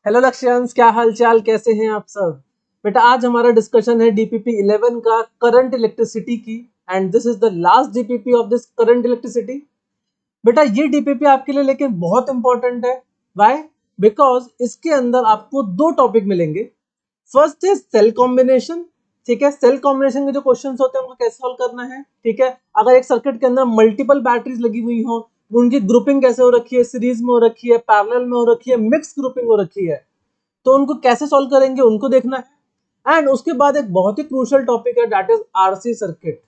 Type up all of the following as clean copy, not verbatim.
Hello Lakshyansh, क्या हाल चाल, कैसे हैं आप सब। बेटा आज हमारा डिस्कशन है डीपीपी 11 का करंट इलेक्ट्रिसिटी की and this is the last DPP of this current electricity. बेटा ये डीपीपी आपके लिए लेकिन बहुत इंपॉर्टेंट है। व्हाई? बिकॉज इसके अंदर आपको दो टॉपिक मिलेंगे। First is cell combination. ठीक है, सेल कॉम्बिनेशन के जो क्वेश्चंस होते हैं उनको कैसे सॉल्व करना है। ठीक है, अगर एक सर्किट के अंदर मल्टीपल बैटरीज लगी हुई हो, उनकी ग्रुपिंग कैसे हो रखी है, सीरीज में हो रखी है, पैरेलल में हो रखी है, मिक्स ग्रुपिंग हो रखी है, तो उनको कैसे सॉल्व करेंगे उनको देखना है। एंड उसके बाद एक बहुत ही क्रूशियल टॉपिक है, that is RC circuit.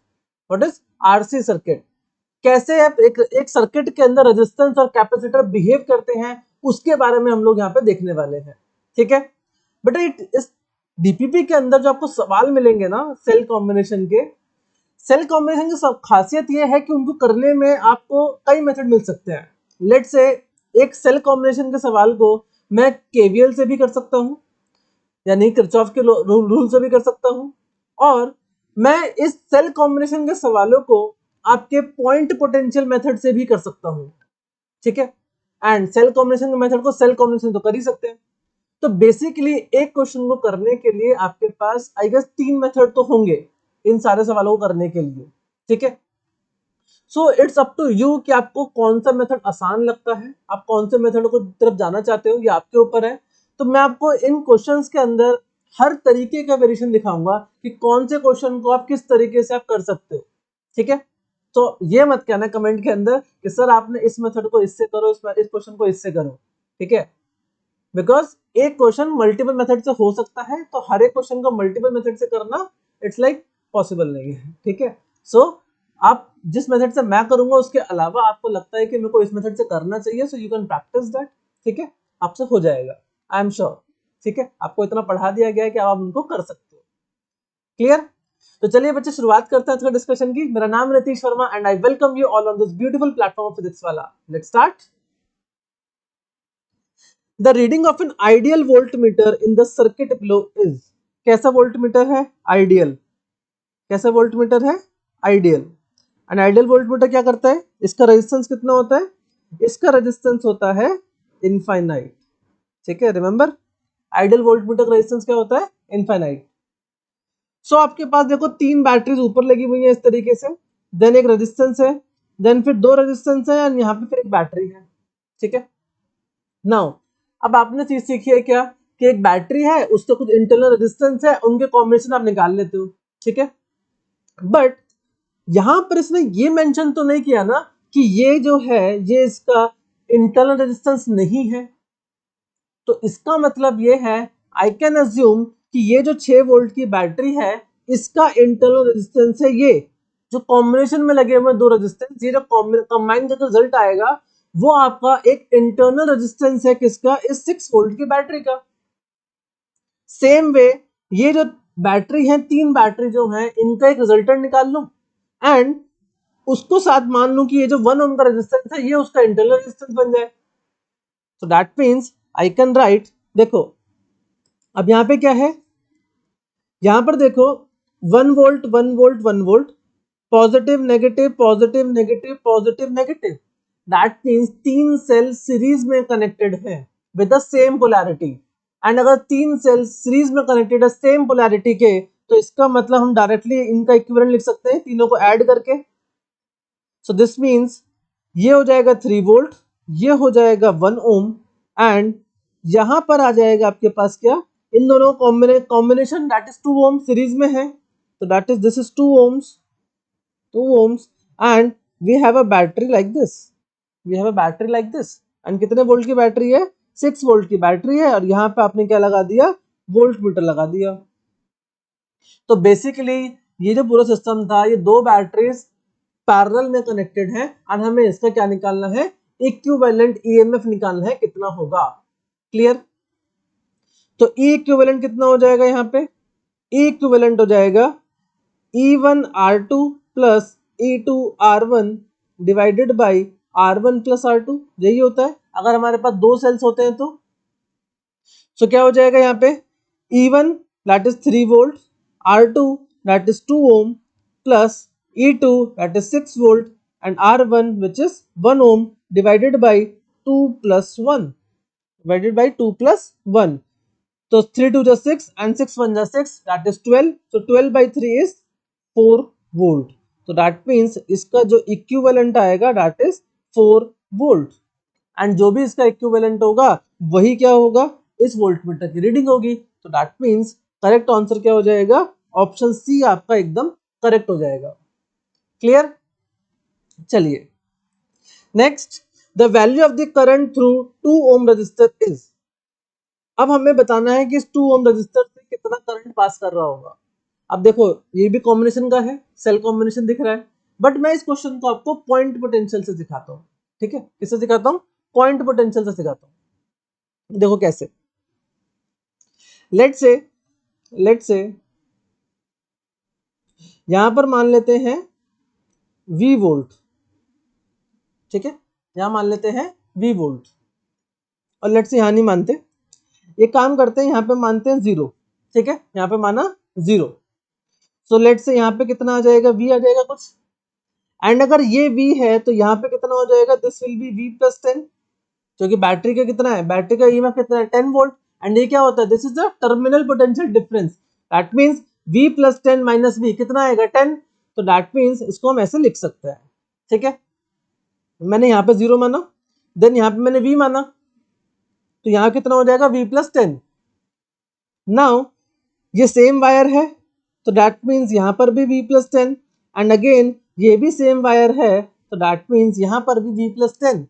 What is RC circuit? कैसे एक सर्किट के अंदर रेजिस्टेंस और कैपेसिटर बिहेव करते हैं, उसके बारे में हम लोग यहाँ पे देखने वाले हैं। ठीक है बेटा, इस डीपीपी के अंदर जो आपको सवाल मिलेंगे ना सेल कॉम्बिनेशन के, सेल कॉम्बिनेशन की सब खासियत ये है कि उनको करने में आपको कई मेथड मिल सकते हैं। लेट्स से एक सेल कॉम्बिनेशन के सवाल को मैं केवीएल से भी कर सकता हूँ, यानी किरचॉफ के रूल से भी कर सकता हूँ, और मैं इस सेल कॉम्बिनेशन के सवालों को आपके पॉइंट पोटेंशियल मेथड से भी कर सकता हूँ। ठीक है, एंड सेल कॉम्बिनेशन के मेथड को सेल कॉम्बिनेशन तो कर ही सकते हैं। तो बेसिकली एक क्वेश्चन को करने के लिए आपके पास आई गेस 3 मेथड तो होंगे इन सारे सवालों को करने के लिए। ठीक है, so it's up to you कि आपको कौन सा मेथड आसान लगता है, आप कौन से मेथड को तरफ जाना चाहते हो, ये आपके ऊपर है। तो मैं आपको इन क्वेश्चंस के अंदर हर तरीके का वेरिएशन दिखाऊंगा कि कौन से क्वेश्चन को आप किस तरीके से आप कर सकते हो। ठीक है, तो ये मत कहना कमेंट के अंदर कि सर आपने इस मेथड को इससे करो, इस क्वेश्चन को इससे करो। ठीक है, बिकॉज एक क्वेश्चन मल्टीपल मेथड से हो सकता है, तो हर एक क्वेश्चन को मल्टीपल मेथड से करना इट्स लाइक पॉसिबल नहीं है। ठीक है, सो आप जिस मेथड से मैं करूंगा उसके अलावा आपको लगता है कि मेरे को इस मेथड से करना चाहिए, so you can practice that. ठीक है, आपसे हो जाएगा, आई एम श्योर। ठीक है, आपको इतना पढ़ा दिया गया है कि आप उनको कर सकते हो। क्लियर? तो चलिए बच्चे शुरुआत करते हैं आज का डिस्कशन की। मेरा नाम Nitish Verma and I welcome you all on this beautiful platform of physics वाला। Let's start. The reading of an ideal voltmeter in the circuit below is, कैसा वोल्टमीटर है? आइडियल। कैसा वोल्टमीटर है? आइडियल। एंड आइडियल वोल्टमीटर क्या करता है? इसका resistance कितना होता है? इसका रेजिस्टेंस होता है इनफाइनाइट। ठीक है, रिमेंबर आइडियल वोल्टमीटर का रेजिस्टेंस क्या होता है? इनफाइनाइट। सो आपके पास देखो 3 बैटरीज ऊपर लगी हुई है इस तरीके से, देन एक रेजिस्टेंस है, देन फिर 2 रेजिस्टेंस है, एंड यहाँ पे फिर एक बैटरी है। ठीक है, नाउ अब आपने चीज सीखी है क्या कि एक बैटरी है, उसका कुछ इंटरनल रेजिस्टेंस है, उनके कॉम्बिनेशन आप निकाल लेते हो। ठीक है, बट यहां पर इसने ये मेंशन तो नहीं किया ना कि ये जो है ये इसका इंटरनल रेजिस्टेंस नहीं है। तो इसका मतलब ये है, आई कैन अज्यूम कि ये जो 6 वोल्ट की बैटरी है, इसका इंटरनल रेजिस्टेंस है ये जो कॉम्बिनेशन में लगे हुए 2 रेजिस्टेंस, ये जो कंबाइन का रिजल्ट आएगा वो आपका एक इंटरनल रेजिस्टेंस है किसका? इस 6 वोल्ट की बैटरी का। सेम वे ये जो बैटरी है, 3 बैटरी जो है, इनका एक रिजल्टेंट निकाल लूं एंड उसको साथ मान लूं कि ये जो 1 ओम का रेजिस्टेंस है ये उसका इंटरनल रेजिस्टेंस बन जाए। So that means I can right, देखो अब यहां पे क्या है, यहां पर देखो 1 volt 1 volt 1 volt, positive negative positive negative positive negative. That means 3 cell series में कनेक्टेड है with the same polarity. And अगर 3 सेल सीरीज में कनेक्टेड है सेम पोलैरिटी के, तो इसका मतलब हम डायरेक्टली इनका इक्विवेलेंट लिख सकते हैं तीनों को ऐड करके। सो दिस मींस ये हो जाएगा 3 वोल्ट, ये हो जाएगा 1 ओम, एंड यहां पर आ जाएगा आपके पास क्या? इन दोनों combination that is 2 ohm series में है, तो that is this is 2 ohms 2 ohms, and we have a battery like this, we have a battery like this, and कितने वोल्ट की बैटरी है? 6 वोल्ट की बैटरी है, और यहाँ पे आपने क्या लगा दिया? वोल्ट मीटर लगा दिया। तो बेसिकली ये जो पूरा सिस्टम था, ये 2 बैटरीज पैरेलल में कनेक्टेड है, और हमें इसका क्या निकालना है? इक्विवेलेंट ईएमएफ निकालना है, कितना होगा। क्लियर? तो ई इक्विवेलेंट कितना हो जाएगा यहाँ पे? ई इक्विवेलेंट हो जाएगा E1R2 plus E2R1 divided by R1 plus R2। यही होता है अगर हमारे पास 2 सेल्स होते हैं तो। सो क्या हो जाएगा यहाँ पे? E1 that is 3 volt, R2 that is 2 ohm, plus E2 that is 6 volt, and R1 which is 1 ohm divided by 2 plus 1। divided by 2 plus 1. So 3 2 is 6 and 6 1 is 6, that is 12. So 12 by 3 is 4 volt. So that means इसका जो equivalent आएगा that is 4 volt. And जो भी इसका equivalent होगा वही क्या होगा, इस वोल्टमीटर की रीडिंग होगी. तो that means करेक्ट आंसर क्या हो जाएगा, ऑप्शन सी आपका एकदम करेक्ट हो जाएगा. क्लियर. चलिए next, the value of the current through 2 ohm resistor is. अब हमें बताना है कि इस 2 ओम रजिस्टर से कितना करंट पास कर रहा होगा. अब देखो ये भी कॉम्बिनेशन का है, सेल कॉम्बिनेशन दिख रहा है, बट मैं इस क्वेश्चन को आपको पॉइंट पोटेंशियल से दिखाता हूँ. ठीक है, किससे दिखाता हूँ, पॉइंट पोटेंशियल से दिखाता हूँ. देखो कैसे, लेट्स से यहां पर मान लेते हैं V वोल्ट. ठीक है, यहां मान लेते हैं V वोल्ट, और लेट्स से यहां नहीं मानते, ये काम करते हैं, यहाँ पे मानते हैं 0. ठीक है, यहाँ पे माना 0. सो लेट्स से यहाँ पे कितना आ जाएगा, V आ जाएगा कुछ. एंड अगर ये V है तो यहाँ पे कितना हो जाएगा, this will be V plus 10, क्योंकि बैटरी का कितना है, बैटरी का ईएमएफ कितना है, 10 वोल्ट. एंड ये क्या होता है, this is the terminal potential difference. That means V plus 10 minus V कितना आएगा, 10. तो दैट मींस इसको हम ऐसे लिख सकते हैं. ठीक है, मैंने यहाँ पे 0 माना, देन यहाँ पे मैंने V माना, तो यहाँ कितना हो जाएगा, V प्लस 10. नाउ ये सेम वायर है, तो दैट मीन्स यहाँ पर भी V प्लस 10. एंड अगेन ये भी सेम वायर है, तो दैट मीन्स यहाँ पर भी V प्लस 10.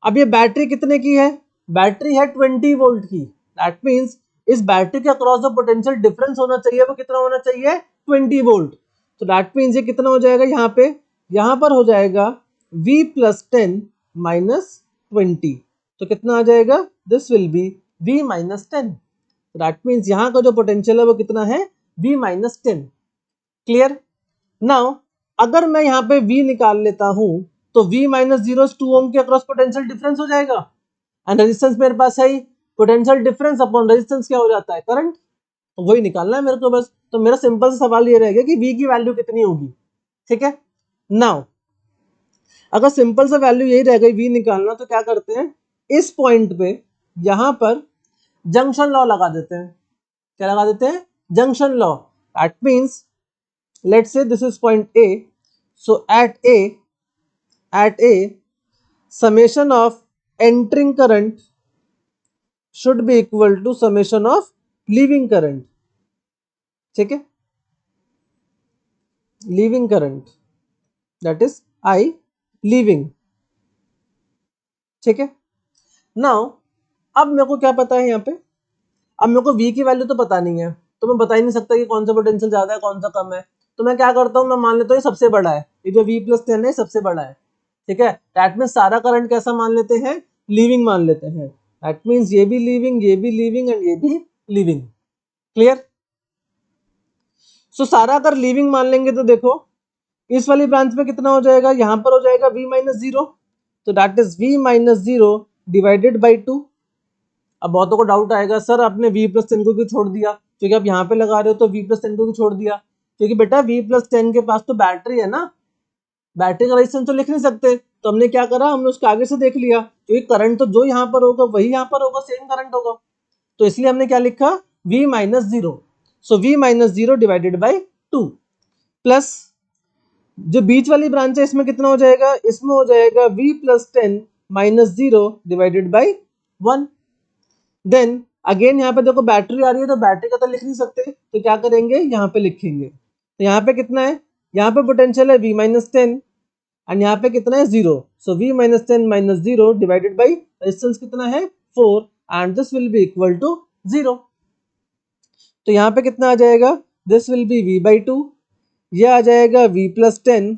अब ये बैटरी कितने की है, बैटरी है 20 वोल्ट की. दैट मीन्स इस बैटरी के अक्रॉस जो पोटेंशियल डिफरेंस होना चाहिए वो कितना होना चाहिए, 20 वोल्ट. तो दैट मीन्स ये कितना हो जाएगा, यहाँ पर हो जाएगा V प्लस 10 माइनस 20. तो कितना आ जाएगा, this will be V minus 10. That means यहाँ का जो पोटेंशियल है वो कितना है, V माइनस 10. क्लियर. नाउ अगर मैं यहाँ पे V निकाल लेता हूँ तो V माइनस 0 2 ओम के अक्रॉस पोटेंशियल डिफरेंस हो जाएगा. एंड रेजिस्टेंस मेरे पास है ही, पोटेंशियल डिफरेंस अपॉन रेजिस्टेंस क्या हो जाता है, करंट. तो वही निकालना है मेरे को बस. तो मेरा सिंपल सा सवाल ये रहेगा कि V की वैल्यू कितनी होगी. ठीक है, नाउ अगर सिंपल सा वैल्यू यही रह गई V निकालना, तो क्या करते हैं, इस पॉइंट पे यहां पर जंक्शन लॉ लगा देते हैं. क्या लगा देते हैं, junction law. That means let's say this is point A. So at A summation of entering current should be equal to summation of leaving current. ठीक है, leaving current, that is I leaving. ठीक है. Now अब मेरे को क्या पता है यहाँ पे, अब मेरे को V की वैल्यू तो पता नहीं है, तो मैं बता ही नहीं सकता कि कौन सा पोटेंशियल ज्यादा है कौन सा कम है. तो मैं क्या करता हूँ, मैं मान लेता हूँ ये सबसे बड़ा है, ये जो V प्लस 10 है सबसे बड़ा है. ठीक है, दैट मीन्स सारा करंट कैसा मान लेते हैं, लीविंग मान लेते हैं. दैट मीन्स ये भी लीविंग, ये भी लीविंग एंड ये भी लीविंग. क्लियर. सो सारा अगर लीविंग मान लेंगे तो देखो इस वाली ब्रांच में कितना हो जाएगा, यहाँ पर हो जाएगा V माइनस 0. तो that is V minus 0 divided by 2. अब बहुतों को डाउट आएगा, सर आपने V प्लस 10 को क्यों छोड़ दिया, क्योंकि आप यहाँ पे लगा रहे हो तो V प्लस 10 को क्यों छोड़ दिया, क्योंकि बेटा V प्लस 10 के पास तो बैटरी है ना, बैटरी का रेजिस्टेंस तो लिख नहीं सकते. तो हमने क्या करा, हमने उसके आगे से देख लिया, क्योंकि करंट तो जो यहाँ पर होगा वही यहाँ पर होगा, सेम करंट होगा. तो इसलिए हमने क्या लिखा, V minus 0. So V minus 0 divided by 2 plus जो बीच वाली ब्रांच है इसमें कितना हो जाएगा, इसमें हो जाएगा V plus 10 minus 0 divided by 1. Then again यहाँ पे देखो बैटरी आ रही है, तो बैटरी का तो लिख नहीं सकते, तो क्या करेंगे, यहाँ पे लिखेंगे. तो यहाँ पे कितना है, यहाँ पे पोटेंशियल है V माइनस 10 एंड यहाँ पे कितना है 0. So V minus 10 minus 0 divided by resistance कितना है 4 and this will be equal to 0. तो यहाँ पे कितना आ जाएगा, this will be V by 2, ये आ जाएगा V plus 10.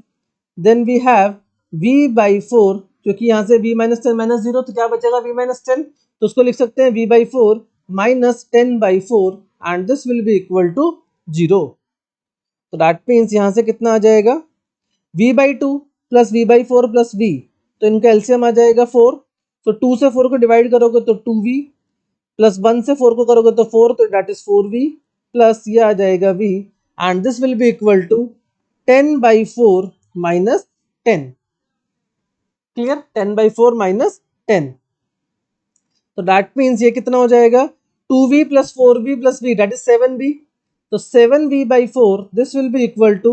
Then we have V by 4, क्योंकि यहाँ से V माइनस 10 माइनस 0 तो क्या बचेगा V माइनस 10, तो उसको लिख सकते हैं V by 4 minus 10 by 4 and this will be equal to 0. तो दैट मीन्स यहाँ से कितना आ जाएगा, V by 2 plus V by 4 plus V, तो इनका एलसीएम आ जाएगा 4. तो 2 से 4 को डिवाइड करोगे तो 2V, प्लस 1 से 4 को करोगे तो 4, तो दैट इज 4V प्लस ये आ जाएगा V and this will be equal to 10 by 4 minus 10. Clear, 10 by 4 minus 10. तो दैट मीन्स ये कितना हो जाएगा 2v plus 4v plus v that is 7v। तो 7v by 4 this will be equal to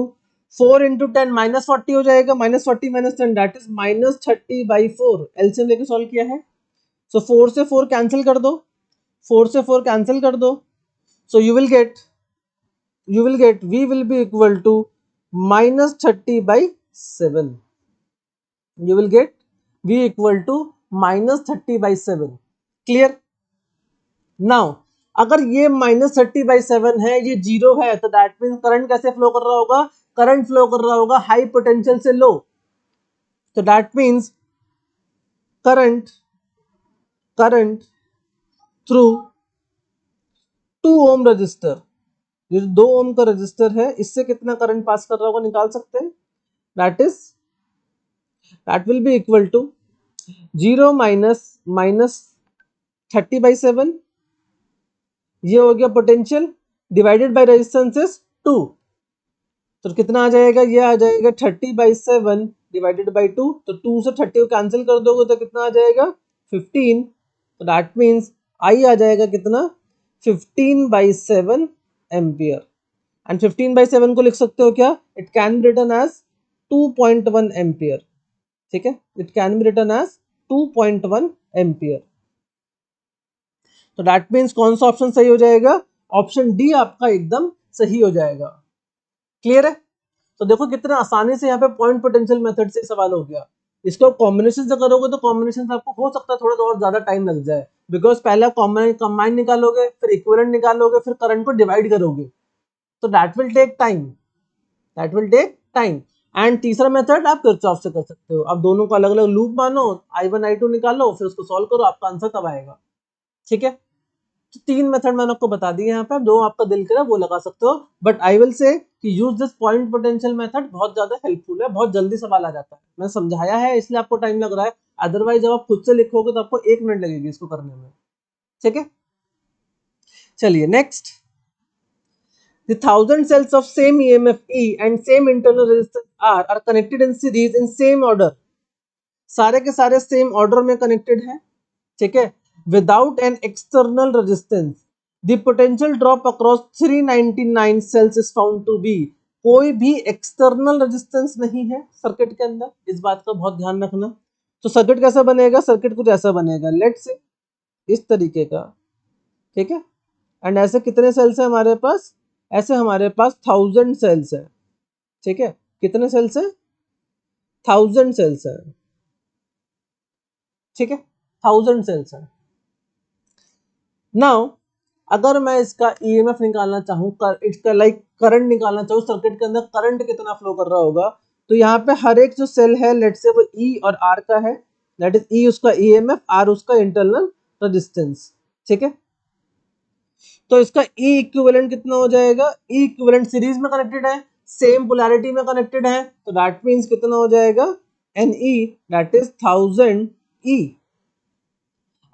4 into 10 minus 40 हो जाएगा, minus 40 minus 10 that is minus 30 by 4। LCM लेके solve किया है। सो 4 से 4 कैंसिल कर दो, 4 से 4 कैंसिल कर दो। So you will get v will be equal to minus 30 by 7. You will get v equal to minus 30 by 7. Clear? Now अगर ये माइनस 30 बाई 7 है, ये जीरो है, तो दैट मीन्स करंट कैसे फ्लो कर रहा होगा? करंट फ्लो कर रहा होगा हाई पोटेंशियल से लो। तो that means current through 2 ohm resistor, ये 2 ओम का रजिस्टर है, इससे कितना करंट पास कर रहा होगा निकाल सकते हैं। That will be equal to 0 minus 30 by 7, ये हो गया potential, divided by resistance is 2। तो कितना आ जाएगा? ये आ जाएगा 30 बाई 7 डिवाइडेड बाई 2। तो 2 से 30 को कैंसिल कर दोगे तो कितना आ जाएगा? 15। तो दैट मीन्स आई आ जाएगा कितना? 15 बाई 7 एम्पियर। एंड 15 बाई 7 को लिख सकते हो क्या? It can be written as 2.1 ampere. ठीक है, it can be written as 2.1 ampere. तो दैट मीन्स कौन सा ऑप्शन सही हो जाएगा? ऑप्शन डी आपका एकदम सही हो जाएगा। क्लियर है? तो देखो कितना आसानी से यहाँ पे पॉइंट पोटेंशियल मेथड से सवाल हो गया। इसको कॉम्बिनेशन से करोगे तो कॉम्बिनेशन से आपको हो सकता है थोड़ा और ज्यादा टाइम लग जाए, बिकॉज पहले कंबाइन निकालोगे, फिर इक्विवेलेंट निकालोगे, फिर करंट को डिवाइड करोगे, तो that will take time. And तीसरा मेथड आप किरचॉफ से कर सकते हो। आप दोनों को अलग अलग लूप मानो, I1 I2 निकालो, फिर उसको सॉल्व करो, आपका आंसर तब आएगा। ठीक है, तो 3 मेथड मैंने आपको बता दिए यहाँ पे, जो आपका दिल करे वो लगा सकते हो, बट आई विल से कि use this point potential method, बहुत ज्यादा हेल्पफुल है, बहुत जल्दी सवाल आ जाता है। मैं समझाया है इसलिए आपको टाइम लग रहा है, अदरवाइज जब आप खुद से लिखोगे तो आपको 1 मिनट लगेगी इसको करने में। ठीक है, चलिए next. The 1000 cells of same EMF E and same internal resistance R are connected in series in same order. सारे के सारे सेम ऑर्डर में कनेक्टेड है। ठीक है, without an external resistance the potential drop across 399 cells is found to be. कोई भी external resistance नहीं है सर्किट के अंदर, इस बात का बहुत ध्यान रखना। तो सर्किट कैसा बनेगा? सर्किट कुछ ऐसा बनेगा, लेट्स से इस तरीके का। ठीक है, एंड ऐसे कितने सेल्स है हमारे पास? ऐसे हमारे पास 1000 सेल्स है। ठीक है, कितने सेल्स है? 1000 सेल्स है। ठीक है, 1000 सेल्स है। नाउ अगर मैं इसका ईएमएफ निकालना चाहूँ, इसका लाइक करंट निकालना चाहूँ, सर्किट के अंदर करंट कितना फ्लो कर रहा होगा, तो यहाँ पे हर एक जो सेल है लेट से वो ई और आर का है, दैट इज ई उसका ईएमएफ, आर उसका इंटरनल रेजिस्टेंस। ठीक है, तो इसका ई इक्विवेलेंट कितना हो जाएगा? ई इक्विवेलेंट सीरीज में कनेक्टेड है, सेम पोलैरिटी में कनेक्टेड है, तो दैट मींस कितना हो जाएगा? एन ई दैट इज 1000 ई।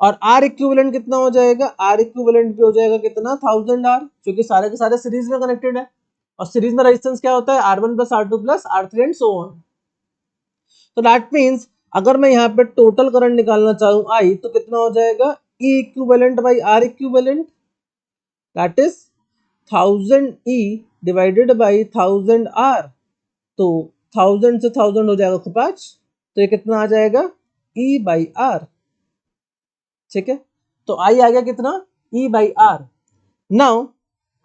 और आर इक्विवेलेंट कितना हो जाएगा? आर इक्विवेलेंट भी हो जाएगा कितना? 1000 आर, क्योंकि सारे के सारे सीरीज में कनेक्टेड है, और सीरीज में रेजिस्टेंस क्या होता है? R1 plus R2 plus R3 and so on. तो दैट मींस अगर मैं यहाँ पे टोटल करंट निकालना चाहूँ आई, तो कितना हो जाएगा? E equivalent by R equivalent, that is 1000 E divided by 1000 R। तो 1000 से 1000 हो जाएगा 5, तो ये कितना आ जाएगा? E by R। ठीक है, तो I आ गया कितना? E by R। नाउ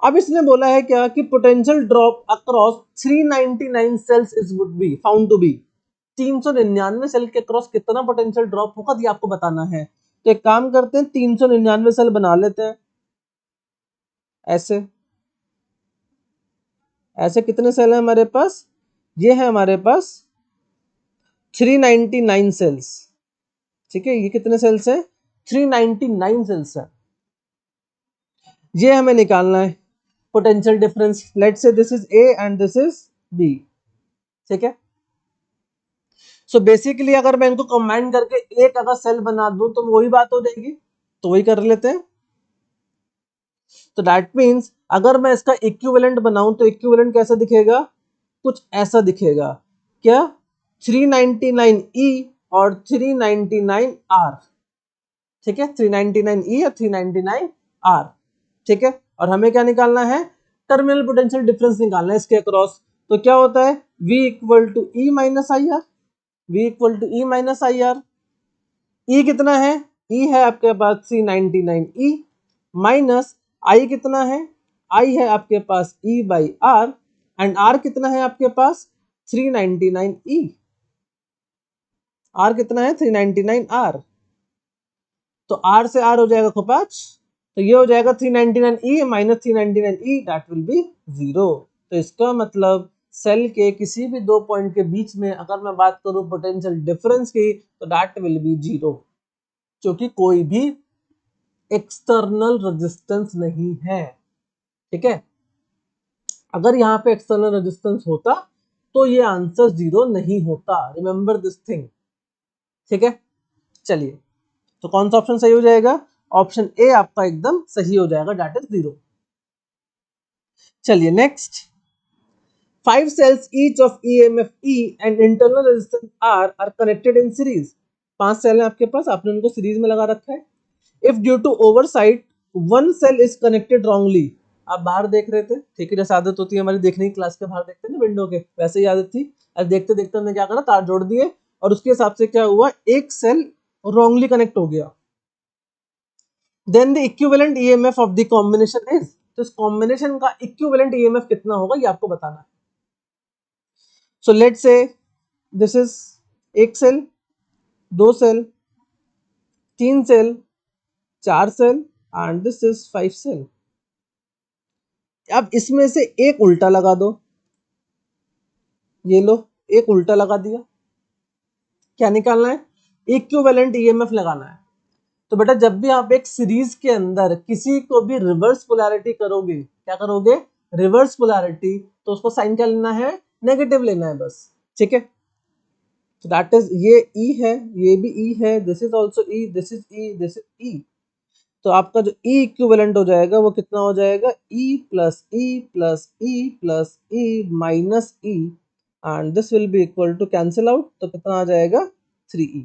अब इसने बोला है क्या कि potential drop across 399 cells is would be found to be. 399 cell के अक्रॉस कितना पोटेंशियल ड्रॉप होगा ये आपको बताना है। तो एक काम करते हैं, 399 सेल बना लेते हैं। ऐसे ऐसे कितने सेल है हमारे पास? ये है हमारे पास 399 सेल्स। ठीक है, ये कितने सेल्स है? 399 सेल्स है। ये हमें निकालना है potential difference. Let's say this is A and this is B. ठीक है, सो बेसिकली अगर मैं इनको कंबाइन करके एक अगर सेल बना दूं तो वही बात हो जाएगी, तो वही कर लेते हैं। तो दैट मींस अगर मैं इसका इक्विवेलेंट बनाऊं तो इक्विवेलेंट कैसा दिखेगा? कुछ ऐसा दिखेगा। क्या? 399 E और 399 R। ठीक है, 399E या 399R, ठीक है। और हमें क्या निकालना है, टर्मिनल पोटेंशियल डिफरेंस निकालना है इसके अक्रॉस। तो क्या होता है, V equal to E minus I R, V equal to E minus I R. E कितना है, E है आपके पास 399E माइनस I कितना है, I है आपके पास E by R and R कितना है आपके पास 399E, R कितना है 399R। तो R से R हो जाएगा खपाच, तो ये हो जाएगा 399E minus 399E, that will B 0। तो इसका मतलब सेल के किसी भी दो पॉइंट के बीच में अगर मैं बात करूं पोटेंशियल डिफरेंस की, तो दैट विल बी 0, क्योंकि कोई भी एक्सटर्नल रेजिस्टेंस नहीं है, ठीक है। अगर यहाँ पे एक्सटर्नल रेजिस्टेंस होता तो ये आंसर 0 नहीं होता, रिमेंबर दिस थिंग, ठीक है। चलिए, तो कौन सा ऑप्शन सही हो जाएगा, ऑप्शन ए आपका एकदम सही हो जाएगा, दैट इज 0। चलिए next, 5 cells each of EMF E and internal resistance R are connected in series। 5 cell है आपके पास, आपने उनको सीरीज में लगा रखा है। If due to oversight one cell is connected wrongly, आप बाहर देख रहे थे, ठीक है, जैसे आदत होती है हमारी देखने की, क्लास के बाहर देखते हैं ना विंडो के, वैसे ही आदत थी। अब देखते देखते हमने क्या करा, तार जोड़ दिए और उसके हिसाब से क्या हुआ, एक सेल रॉन्गली कनेक्ट हो गया। Then the equivalent EMF of the combination is, तो इस कॉम्बिनेशन का इक्विवेलेंट EMF कितना होगा ये आपको बताना है। So let's say this is एक सेल, दो सेल, तीन सेल, चार cell and this is 5 cell. अब इसमें से एक उल्टा लगा दो, ये लो एक उल्टा लगा दिया। क्या निकालना है, इक्विवेलेंट ईएमएफ लगाना है। तो बेटा जब भी आप एक सीरीज के अंदर किसी को भी रिवर्स पोलैरिटी करोगे, क्या करोगे, रिवर्स पोलैरिटी, तो उसको साइन क्या लेना है, नेगेटिव लेना है बस, ठीक है। तो दैट इज, ये E है, ये भी E है, this is also E, this is E, this is E। तो आपका जो E इक्विवेलेंट हो जाएगा वो कितना हो जाएगा, E plus E plus E plus E minus E and this will be equal to cancel out, तो कितना आ जाएगा 3E।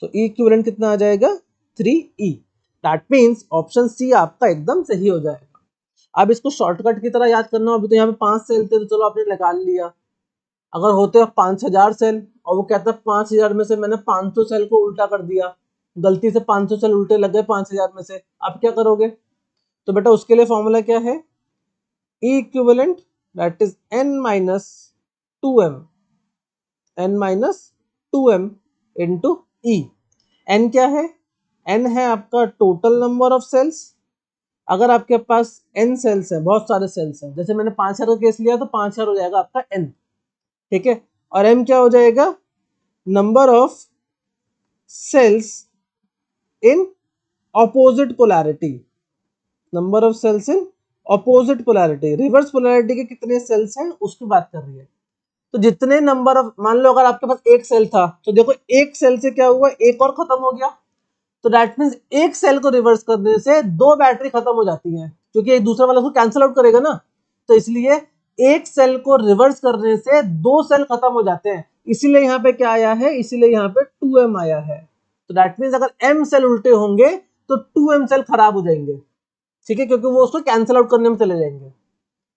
तो E इक्विवेलेंट कितना आ जाएगा 3E। दैट मीन्स ऑप्शन सी आपका एकदम सही हो जाएगा। अब इसको शॉर्टकट की तरह याद करना, अभी तो यहाँ पे 5 सेल थे तो चलो आपने निकाल लिया। अगर होते 5000 सेल और वो कहता 5000 में से मैंने 500 सेल को उल्टा कर दिया, गलती से 500 सेल उल्टे लग गए 5000 में से, आप क्या करोगे। तो बेटा उसके लिए फॉर्मूला क्या है, E equivalent that is n minus 2m, n minus 2m into E। n क्या है, n है आपका टोटल नंबर ऑफ सेल्स। अगर आपके पास n सेल्स है, बहुत सारे सेल्स हैं, जैसे मैंने 5000 का केस लिया तो 5000 हो जाएगा आपका n, ठीक है। और m क्या हो जाएगा, number of cells in opposite polarity, number of cells in opposite polarity. Reverse polarity के कितने सेल्स हैं उसकी बात कर रही है। तो जितने नंबर ऑफ, मान लो अगर आपके पास एक सेल था तो देखो एक सेल से क्या हुआ, एक और खत्म हो गया। तो दैट मींस एक सेल को रिवर्स करने से दो बैटरी खत्म हो जाती हैं, क्योंकि एक दूसरे वाला को कैंसिल आउट करेगा ना। तो इसलिए एक सेल को रिवर्स करने से दो सेल खत्म हो जाते हैं, इसीलिए यहाँ पे क्या आया है, इसीलिए यहाँ पे 2m आया है। तो दैट मींस अगर m सेल उल्टे होंगे तो 2m सेल खराब हो जाएंगे, ठीक है, क्योंकि वो उसको कैंसिल आउट करने में चले जाएंगे।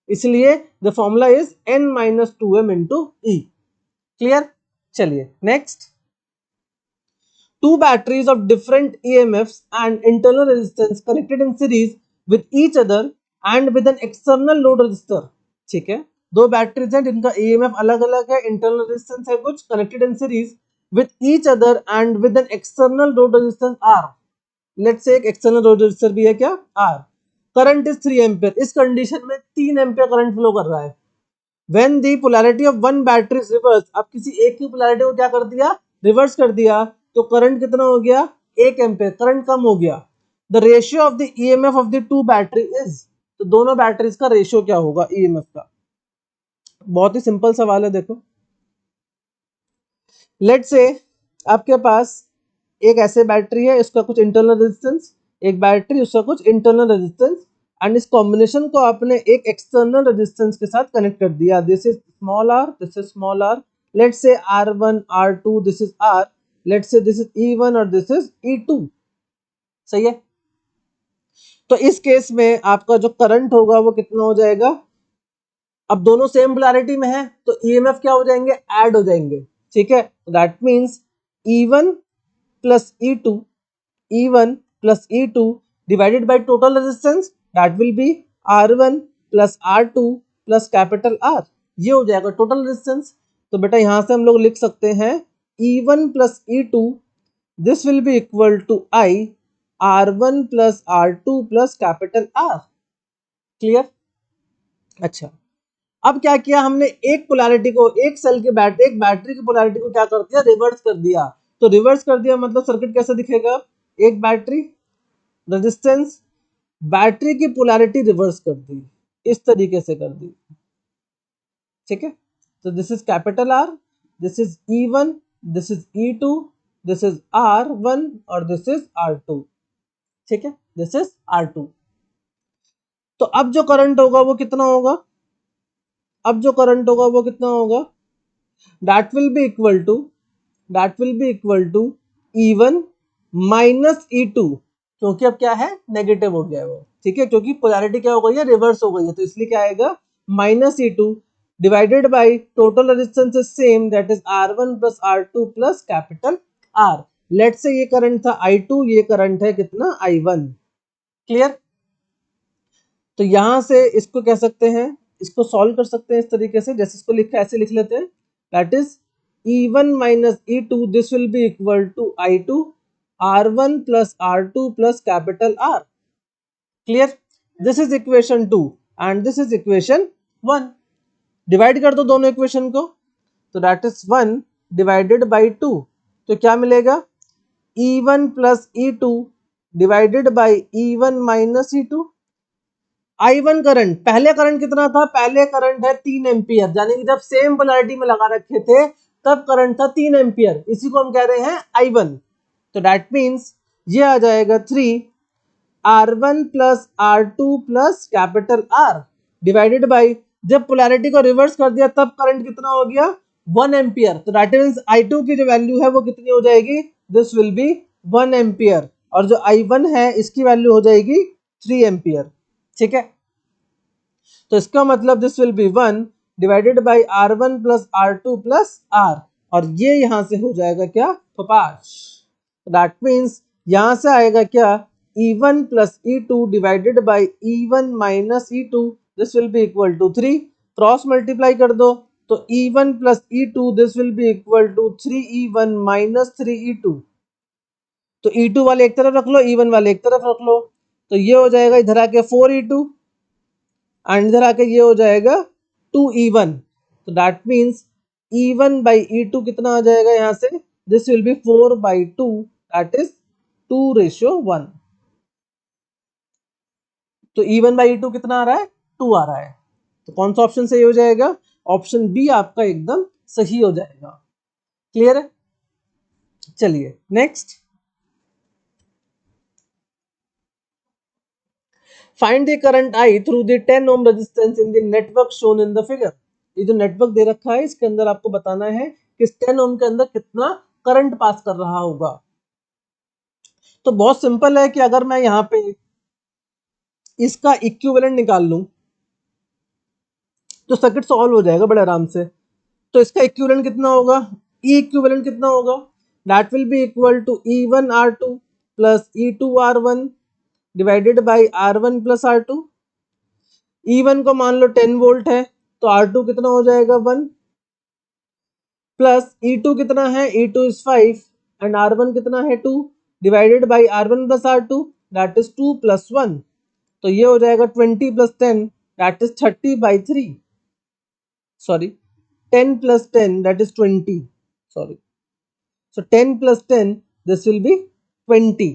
इसलिए the formula is n minus 2m into E। Clear. चलिए next, two batteries of different EMFs and internal resistance connected in series with each other and with an external load resistor। ठीक है, दो batteries हैं जिनका EMF अलग अलग है, internal resistance है कुछ, connected in series with each other and with an external load resistance R। Let's say एक एक्सटर्नल लोड रेजिस्टर भी है क्या, R। करंट इज 3 एम्पियर, इस कंडीशन में 3 एम्पियर करंट फ्लो कर रहा है। When the polarity of one battery is reversed, अब किसी एक की पोलैरिटी को क्या कर दिया, रिवर्स कर दिया, तो करंट कितना हो गया, 1 एम्पियर, करंट कम हो गया। The ratio of the EMF of the two battery is, तो दोनों बैटरीज का रेशियो क्या होगा ईएमएफ का। बहुत ही सिंपल सवाल है, देखो लेट्स से आपके पास एक ऐसे बैटरी है, इसका कुछ इंटरनल रेजिस्टेंस, एक बैटरी उसका कुछ इंटरनल रेजिस्टेंस, एंड इस कॉम्बिनेशन को आपने एक एक्सटर्नल रेजिस्टेंस के साथ कनेक्ट कर दिया। This is small r, this is small r, let's say R1 R2 this is R let's say this is E1 और दिस इज E2, सही है। तो इस केस में आपका जो करंट होगा वो कितना हो जाएगा, अब दोनों सेम पोलैरिटी में है तो ईएमएफ क्या हो जाएंगे, ऐड हो जाएंगे, ठीक है। That means E1 plus E2, E1 plus E2 divided by total resistance, that will B R1 plus R2 plus capital R, ये हो जाएगा टोटल रेजिस्टेंस। तो बेटा यहां से हम लोग लिख सकते हैं E1 plus E2, this will be equal to I R1 plus R2 plus capital R, clear. अच्छा, अब क्या किया हमने, एक पोलैरिटी को, एक सेल के बैटरी, एक बैटरी की पोलैरिटी को क्या कर दिया, रिवर्स कर दिया। तो रिवर्स कर दिया मतलब सर्किट कैसा दिखेगा, एक बैटरी, रेजिस्टेंस, बैटरी की पोलैरिटी रिवर्स कर दी, इस तरीके से कर दी, ठीक है। तो this is capital R, this is E1, this is E2, this is R1 और दिस इज R2, ठीक है, दिस इज R2। तो अब जो करंट होगा वो कितना होगा, अब जो करंट होगा वो कितना होगा, that will be equal to, that will be equal to E1 minus E2, क्योंकि अब क्या है, नेगेटिव हो गया है वो, ठीक है, क्योंकि पोलैरिटी क्या हो गई है, रिवर्स हो गई है, तो इसलिए क्या आएगा minus E2 divided by total resistance is same, that is R1 plus R2 plus capital R। Let say ये करंट था I2, ये करंट है कितना, I1, क्लियर। तो यहां से इसको कह सकते हैं, इसको सॉल्व कर सकते हैं इस तरीके से, जैसे इसको लिखा ऐसे लिख लेते हैं, that is E1 minus E2, this will be equal to I2 R1 plus R2 plus capital R, clear। this is equation 2 and this is equation 1, divide कर दो दोनों इक्वेशन को, तो दैट इज 1 डिवाइडेड बाई 2, तो क्या मिलेगा, E1 plus E2 divided by E1 minus E2। I1 current, पहले current कितना था, पहले करंट है 3 एम्पियर, यानी कि जब सेम पोलैरिटी में लगा रखे थे तब करंट था 3 एम्पियर, इसी को हम कह रहे हैं I1। तो दैट मींस ये आ जाएगा 3 R1 plus R2 plus capital R divided by, जब पोलैरिटी को रिवर्स कर दिया तब करंट कितना हो गया, 1 एम्पियर। तो दैट मींस I2 की जो वैल्यू है वो कितनी हो जाएगी, दिस विल बी 1 एम्पियर, और जो I1 है इसकी वैल्यू हो जाएगी 3 एम्पियर, ठीक है। तो इसका मतलब this will B 1 divided by R1 plus R2 plus R, और ये यहां से हो जाएगा क्या, 5। दैट मींस यहां से आएगा क्या, E1 plus E2 divided by E1 minus E2, this will be equal to 3, cross multiply कर दो, तो E1 plus E2 this will be equal to 3E1 minus 3E2। तो E2 वाले एक तरफ रख लो, E1 वाले एक तरफ रख लो, तो ये हो जाएगा इधर आके 4E2 एंड इधर आके ये हो जाएगा 2E1। तो that means E1 by E2 कितना आ जाएगा यहां से, this will B 4/2, that is 2:1। तो E1 बाई E2 कितना आ रहा है, 2 आ रहा है। तो कौन सा ऑप्शन सही हो जाएगा, ऑप्शन बी आपका एकदम सही हो जाएगा, क्लियर है। चलिए next, find the current I through the 10 ohm resistance in the network shown in the figure. ये जो नेटवर्क दे रखा है इसके अंदर आपको बताना है कि इस 10 ओम के अंदर कितना करंट पास कर रहा होगा। तो बहुत सिंपल है कि अगर मैं यहाँ पे इसका इक्विवेलेंट निकाल लूं तो सर्किट सॉल्व हो जाएगा बड़े आराम से। तो इसका इक्विवेलेंट कितना होगा, ई इक्विवेलेंट कितना होगा, that will be equal to E1 R2 plus E2 R1 divided by R1 plus R2। E1 को मान लो 10 वोल्ट है तो R2 कितना हो जाएगा 1, प्लस E2 कितना है, E2 इज 5 एंड R1 कितना है 2 divided by R1 plus R2, that is 2 plus 1। तो ये हो जाएगा 20 plus 10, that is 30/3, sorry 10 plus 10 that is 20, sorry, so 10 plus 10 this will be 20,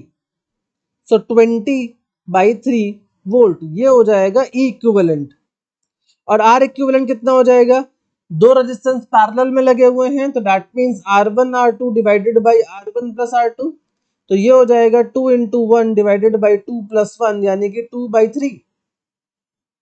so 20/3 volt, ये हो जाएगा E इक्विवेलेंट। और R इक्विवेलेंट कितना हो जाएगा, दो रेजिस्टेंस पैरेलल में लगे हुए हैं तो that means R1 R2 divided by R1 plus R2, तो ये हो जाएगा 2 into 1 डिवाइडेड बाई 2 plus 1 यानी कि 2/3।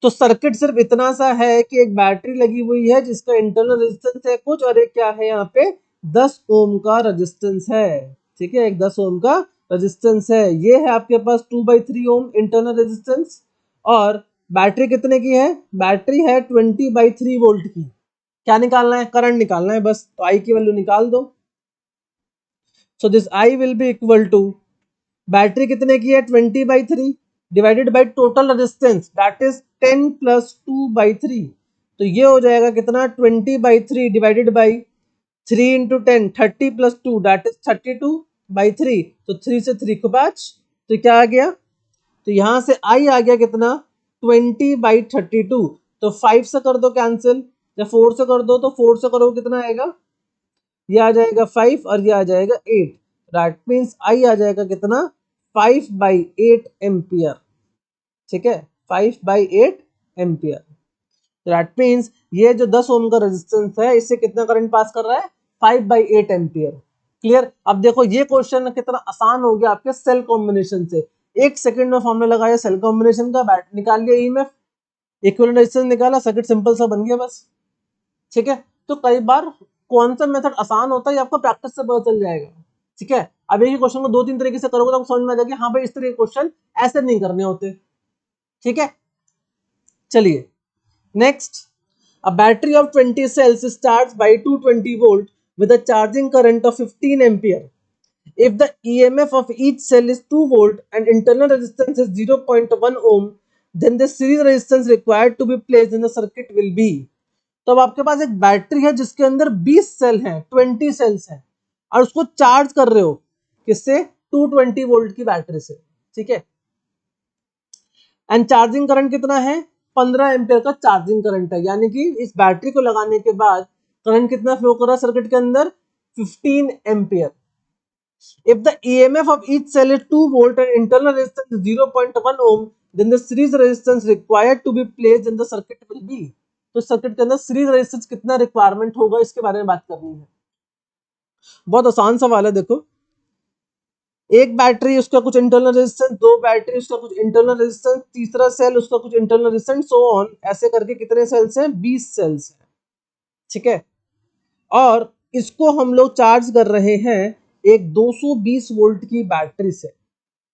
तो सर्किट सिर्फ इतना सा है कि एक बैटरी लगी हुई है जिसका इंटरनल रेजिस्टेंस है कुछ और एक क्या है यहाँ पे 10 ओम का रेजिस्टेंस है, ठीक है, एक 10 ओम का रेजिस्टेंस है। ये है आपके पास 2/3 ओम इंटरनल रेजिस्टेंस। और बैटरी कितने की है? बैटरी है 20/3 वोल्ट की। क्या निकालना है? करंट निकालना है बस। तो आई की वैल्यू निकाल दो। So this I will be equal to, battery कितने की है? 20/3 divided by total resistance that is 10 + 2/3। तो ये हो जाएगा कितना? 20/3 डिवाइडेड बाई 3 × 10 30 + 2 दैट इज 32/3। तो 3 से 3 को 5, तो क्या आ गया? तो यहां से आई आ गया कितना? 20/32। तो 5 से कर दो कैंसिल, या 4 से कर दो, तो 4 से करो कितना आएगा? ये आ जाएगा 5 और ये आ जाएगा 8। दैट मीन्स आई आ जाएगा कितना? 5/8 एम्पियर, ठीक है, 5/8 एम्पियर। दैट मीन्स ये जो 10 ओम का रेजिस्टेंस है इससे कितना करंट पास कर रहा है? 5/8 एम्पियर। क्लियर? अब देखो ये क्वेश्चन कितना आसान हो गया आपके सेल कॉम्बिनेशन से। 1 सेकंड में फॉर्मूला लगाया सेल कॉम्बिनेशन का, बैट निकाल लिया ईएमएफ, इक्विवेलेंट रेजिस्टेंस निकाला, सर्किट सिंपल सा बन गया बस। ठीक है, तो कई बार कौन सा मेथड आसान होता है आपको प्रैक्टिस से पता चल जाएगा। ठीक है, अब एक ही क्वेश्चन को 2-3 तरीके से करोगे तो आपको समझ में आ जाएगा हाँ भाई इस तरह के क्वेश्चन ऐसे नहीं करने होते। ठीक है, चलिए next. A battery of 20 cells starts by 220 volt with a charging current of 15 ampere. If the EMF of each cell is 2 volt and internal resistance is 0.1 ohm, then the series resistance required to be placed in the circuit will be। तो अब आपके पास एक battery है जिसके अंदर 20 cell हैं, 20 sales हैं, और उसको चार्ज कर रहे हो किससे? 220 वोल्ट की बैटरी से। ठीक है, एंड चार्जिंग करंट कितना है? 15 एम्पियर का चार्जिंग करंट है, यानी कि इस बैटरी को लगाने के बाद करंट कितना फ्लो कर रहा है सर्किट के अंदर? 15 ampere. If the EMF of each cell is 2 volt and internal resistance is 0.1 ohm, then the series resistance required to be placed in the circuit will be। तो सर्किट के अंदर series resistance कितना requirement होगा इसके बारे में बात करनी है। बहुत आसान सवाल है। देखो, एक बैटरी उसका कुछ इंटरनल रेजिस्टेंस, दो बैटरी उसका कुछ इंटरनल रेजिस्टेंस, तीसरा सेल उसका कुछ इंटरनल रेजिस्टेंस, सो ऑन, ऐसे करके कितने सेल्स हैं? 20 सेल्स हैं। ठीक है, और इसको हम लोग चार्ज कर रहे हैं एक 220 वोल्ट की बैटरी से।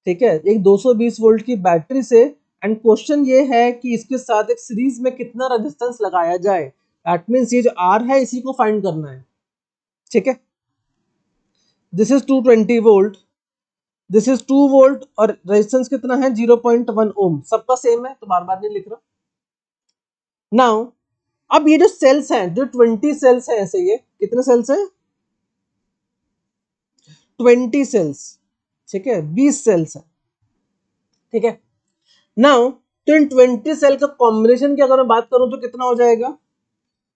ठीक है, एक 220 वोल्ट की बैटरी से। एंड क्वेश्चन ये है कि इसके साथ एक सीरीज में कितना रेजिस्टेंस लगाया जाए। दैट मींस ये जो आर है इसी को फाइंड करना है। ठीक है, this is 220 volt, this is 2 volt, और रेजिस्टेंस कितना है? 0.1 ओम। सबका सेम है तो बार बार नहीं लिख रहा। नाउ अब ये जो सेल्स हैं, जो 20 सेल्स हैं, ऐसे ये कितने सेल्स हैं? 20 सेल्स। ठीक है, 20 सेल्स है। ठीक है, नाउ तो इन 20 सेल का कॉम्बिनेशन की अगर मैं बात करूं तो कितना हो जाएगा?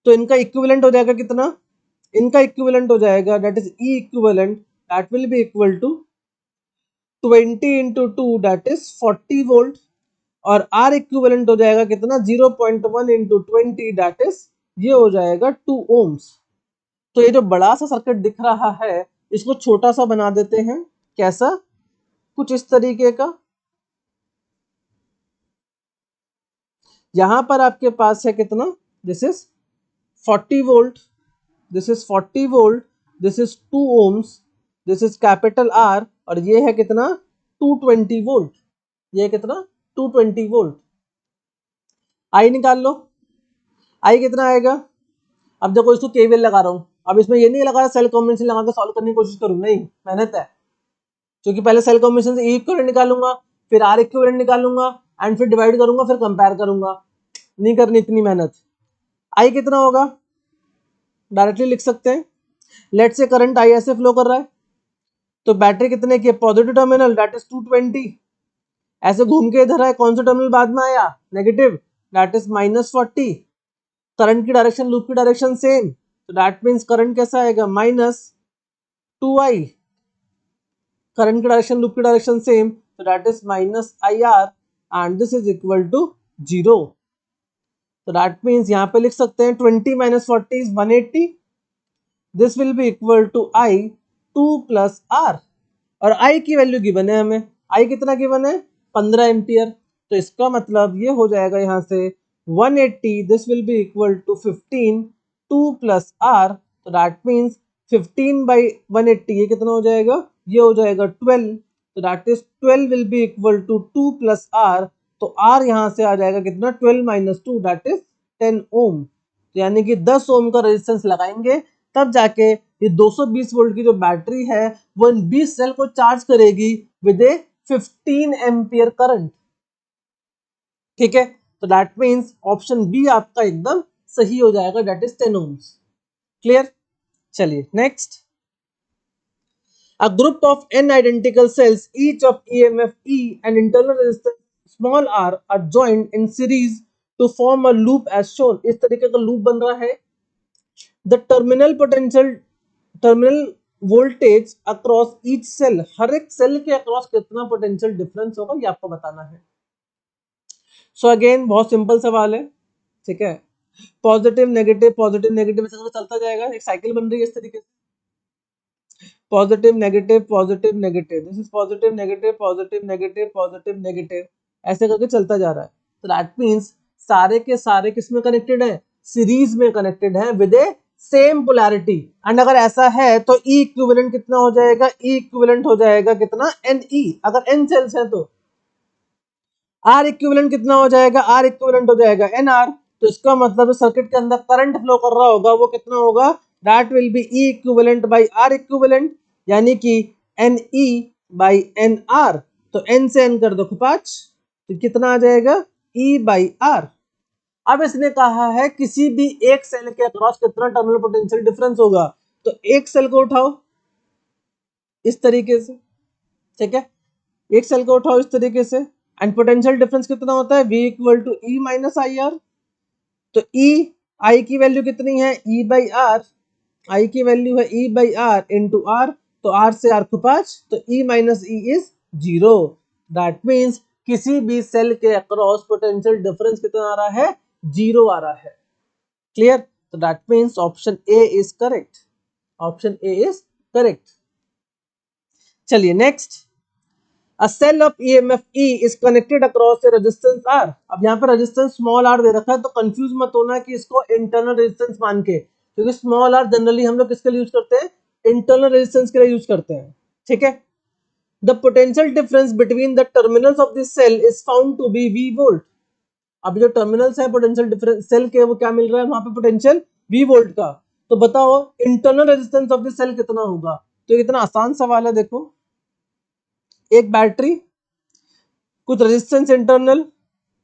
तो इनका इक्विवेलेंट हो जाएगा कितना? इनका इक्विवेलेंट हो जाएगा that is E equivalent, that will be equal to 20 × 2 that is 40 volt, और आर इक्विवेलेंट हो जाएगा कितना? 0.1 × 20 दैट इज, ये हो जाएगा 2 ओम्स। तो ये जो बड़ा सा सर्किट दिख रहा है इसको छोटा सा बना देते हैं। कैसा? कुछ इस तरीके का। यहां पर आपके पास है कितना? This is 40 volt, this is 40 volt, this is 2 ohms, this is capital R, और ये है कितना? 220 वोल्ट। ये कितना? 220 वोल्ट। आई निकाल लो, आई कितना आएगा? अब देखो इसको केवीएल लगा रहा हूं। अब इसमें ये नहीं लगा रहा सेल कॉम्बिनेशन लगा के सॉल्व करने की कोशिश करूं, नहीं, मेहनत है। क्योंकि पहले सेल कॉम्बिनेशन से ई इक्विवेलेंट निकालूंगा, फिर आर इक्विवेलेंट निकालूंगा, एंड फिर डिवाइड करूंगा, फिर कंपेयर करूंगा। नहीं करनी इतनी मेहनत। आई कितना होगा? डायरेक्टली लिख सकते हैं। लेट से करंट आई ऐसे फ्लो कर रहा है, तो बैटरी कितने की है? पॉजिटिव टर्मिनल दैट इज 220, ऐसे घूम के इधर है, कौन सा टर्मिनल बाद में आया? Negative, that is -40। करंट की डायरेक्शन, लूप की डायरेक्शन सेम, तो दैट मींस करंट कैसा आएगा? -2i। करंट की डायरेक्शन, लूप की डायरेक्शन सेम, तो that is -IR, and this is equal to 0। तो दैट मींस यहाँ पे लिख सकते हैं 20 - 40 is 180। This will be equal to I 2 + R, और I की वैल्यू गिवन है हमें। I कितना गिवन है? 15 एम्पियर। तो इसका मतलब ये हो जाएगा यहाँ से 180, this will be equal to 15, 2 + R, तो दैट मींस 15/180 ये कितना हो जाएगा, ये हो जाएगा 12, तो that is 12 will be equal to 2 plus R, तो आर यहां से आ जाएगा कितना, 12 माइनस 2 दैट इज 10 ओम, तो यानी कि 10 ओम का रेजिस्टेंस लगाएंगे तब जाके ये 220 वोल्ट की जो बैटरी है वो इन 20 सेल को चार्ज करेगी विद ए 15 एम्पियर करंट। ठीक है, तो दैट मीन्स ऑप्शन बी आपका एकदम सही हो जाएगा, दैट इज 10 ओम्स। क्लियर, चलिए next. A group of n identical cells, each of EMF E and internal resistance small r are joined in series to form a loop as shown। इस तरीके का loop बन रहा है। The terminal voltage across each cell, हर एक cell के across कितना potential difference होगा ये आपको बताना है। सो अगेन बहुत सिंपल सवाल है, ठीक है। पॉजिटिव नेगेटिव ऐसे चलता जाएगा, एक साइकिल बन रही है इस तरीके से, positive negative this is positive negative ऐसे करके चलता जा रहा है। तो दैट मींस सारे के सारे किस में कनेक्टेड है, सीरीज में कनेक्टेड है with A same polarity. And अगर ऐसा है तो ई इक्विवेलेंट कितना हो जाएगा, ई इक्विवेलेंट हो जाएगा कितना, एन ई, अगर एन सेल्स है तो आर इक्विवेलेंट कितना हो जाएगा, आर इक्विवेलेंट हो जाएगा एन आर। तो इसका मतलब सर्किट के अंदर करंट फ्लो कर रहा होगा वो कितना होगा, that will be E equivalent by R equivalent, यानी कि N E by N R. तो एन से एन कर दो 5, तो कितना आ जाएगा, ई बाई आर। अब इसने कहा है किसी भी एक सेल के अक्रॉस कितना टर्मिनल पोटेंशियल डिफरेंस होगा, तो एक सेल को उठाओ इस तरीके से, ठीक है, एक सेल को उठाओ इस तरीके से, एंड पोटेंशियल डिफरेंस कितना होता है, V equal to E minus I R. तो ई, आई की वैल्यू कितनी है, ई बाई आर, आई की वैल्यू है E by R into R, तो आर से आर को 5, तो E minus E is 0। That means किसी भी सेल के अक्रॉस पोटेंशियल डिफरेंस कितना आ रहा है, 0 आ रहा है। क्लियर, तो that means option A is correct, option A is correct. चलिए next. A cell of EMF E is connected across a resistance R। अब यहाँ पे रेजिस्टेंस स्मॉल r दे रखा है, तो कंफ्यूज मत होना कि इसको इंटरनल रेजिस्टेंस मान के, क्योंकि स्मॉल r जनरली हम लोग किसके लिए यूज करते हैं, इंटरनल रेजिस्टेंस के लिए यूज करते हैं। ठीक है, the potential difference between the terminals of this cell is found to be V volt. अब जो टर्मिनल्स है पोटेंशियल डिफरेंस सेल के, वो क्या मिल रहा है वहां पे, पोटेंशियल V वोल्ट का। तो बताओ internal resistance of this cell कितना होगा। तो इतना आसान सवाल है, देखो एक बैटरी, कुछ रेजिस्टेंस इंटरनल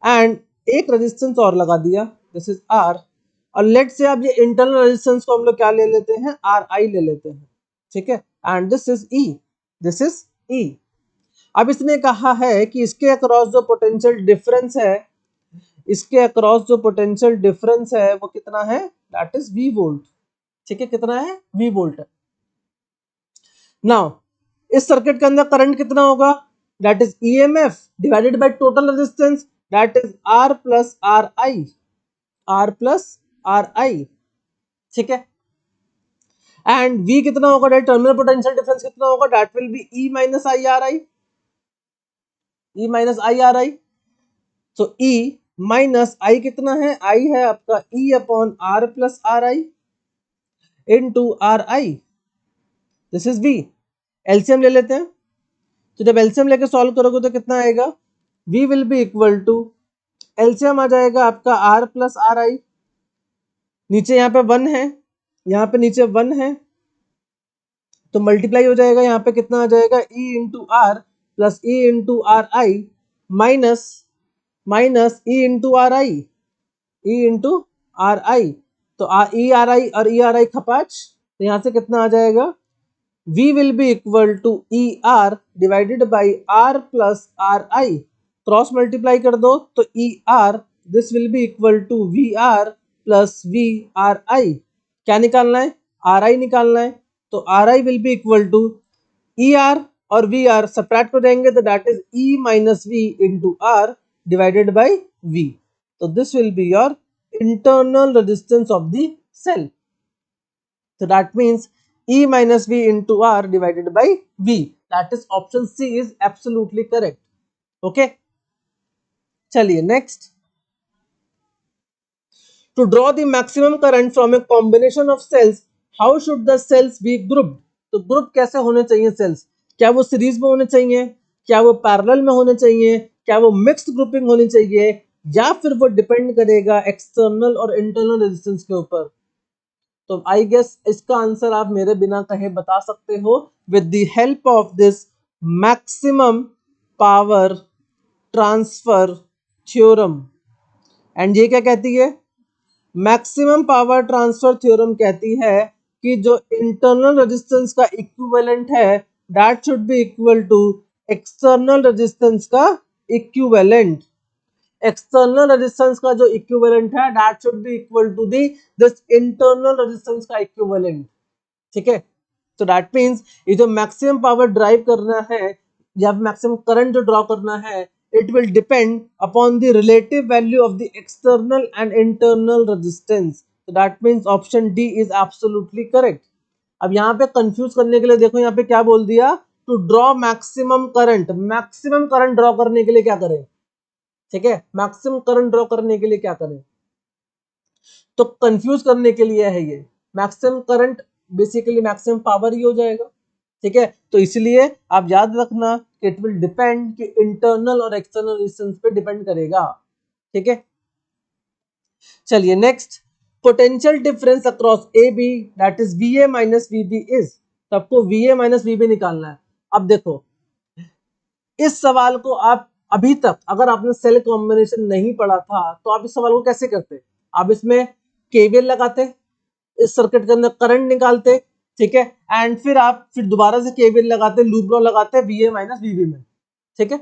एंड एक रेजिस्टेंस और लगा दिया, दिस इज आर। और लेट से आप ये इंटरनल रेजिस्टेंस को हम लोग क्या ले लेते हैं, आर आई ले लेते हैं, ठीक है, and this is E, this is E. अब इसने कहा है कि इसके अक्रॉस जो पोटेंशियल डिफरेंस है, इसके अक्रॉस जो पोटेंशियल डिफरेंस है वो कितना है, दैट इज वी वोल्ट। ठीक है, कितना है, वी वोल्ट। नाउ इस सर्किट के अंदर करंट कितना होगा, that is EMF divided by total resistance, that is R plus RI, R plus RI। ठीक है, एंड V कितना होगा, that टर्मिनल पोटेंशियल डिफरेंस कितना होगा, that will be E minus IRI, E minus IRI। तो E minus I कितना है, I है आपका E upon R plus RI into RI, this is V। LCM ले लेते हैं, तो जब एलसीएम लेके सॉल्व करोगे तो कितना आएगा, V will be equal to, LCM आ जाएगा आपका R प्लस आर आई, नीचे यहाँ पे 1 है, यहाँ पे नीचे 1 है, तो मल्टीप्लाई हो जाएगा, यहाँ पे कितना आ जाएगा, E into R plus E into R I minus minus E into R I, E into R I. तो E आर आई और E आर आई खपाच, तो यहाँ से कितना आ जाएगा, V will be equal to ER divided by R plus RI, cross multiply कर दो तो ER, this will be equal to VR plus VRI। क्या निकालना है, RI निकालना है, तो RI will be equal to ER और VR सब्ट्रैक्ट हो जाएंगे, तो that is E minus V into R divided by V। तो this will be your internal resistance of the cell. So that means E minus V into R divided by V. That is option C is absolutely correct. Okay. चलिए next. To draw the maximum current from a combination of cells how should the cells be grouped, तो group कैसे होने चाहिए sales, क्या वो series में होने चाहिए, क्या वो पैरेलल में होने चाहिए, क्या वो मिक्स्ड ग्रुपिंग होनी चाहिए, या फिर वो डिपेंड करेगा एक्सटर्नल और इंटरनल रेजिस्टेंस के ऊपर। तो आई गेस इसका आंसर आप मेरे बिना कहे बता सकते हो with the help of this maximum power transfer theorem. And ये क्या कहती है, मैक्सिमम पावर ट्रांसफर थ्योरम कहती है कि जो इंटरनल रेजिस्टेंस का इक्विवेलेंट है that should be equal to external resistance का इक्विवेलेंट। एक्सटर्नल रेजिस्टेंस का जो इक्विवेलेंट है that should be equal to the this internal resistance का इक्विवेलेंट। ठीक है, तो दैट मींस ये जो मैक्सिमम पावर ड्राइव करना है या मैक्सिमम करंट जो ड्रॉ करना है it will depend upon the relative value of the external and internal resistance. So that means option D is absolutely correct. अब यहाँ पे कंफ्यूज करने के लिए देखो यहाँ पे क्या बोल दिया, to draw maximum current, maximum current draw करने के लिए क्या करें, ठीक है, मैक्सिमम करंट ड्रॉ करने के लिए क्या करें, तो कंफ्यूज करने के लिए है ये। Maximum current basically maximum power ही हो जाएगा। ठीक है, तो इसलिए आप याद रखना कि इट विल डिपेंड कि इंटरनल और एक्सटर्नल रेजिस्टेंस पे डिपेंड करेगा। ठीक है, चलिए next, potential difference across A B that is V A minus V B is, तो आपको V A minus V B निकालना है। अब देखो इस सवाल को आप अभी तक अगर आपने सेल कॉम्बिनेशन नहीं पढ़ा था तो आप इस सवाल को कैसे करते, आप इसमें केवीएल लगाते, इस सर्किट के अंदर करंट निकालते, ठीक है, एंड फिर आप फिर दोबारा से केवीएल लगाते, लूप लॉ लगाते वीए माइनस वीबी में। ठीक है,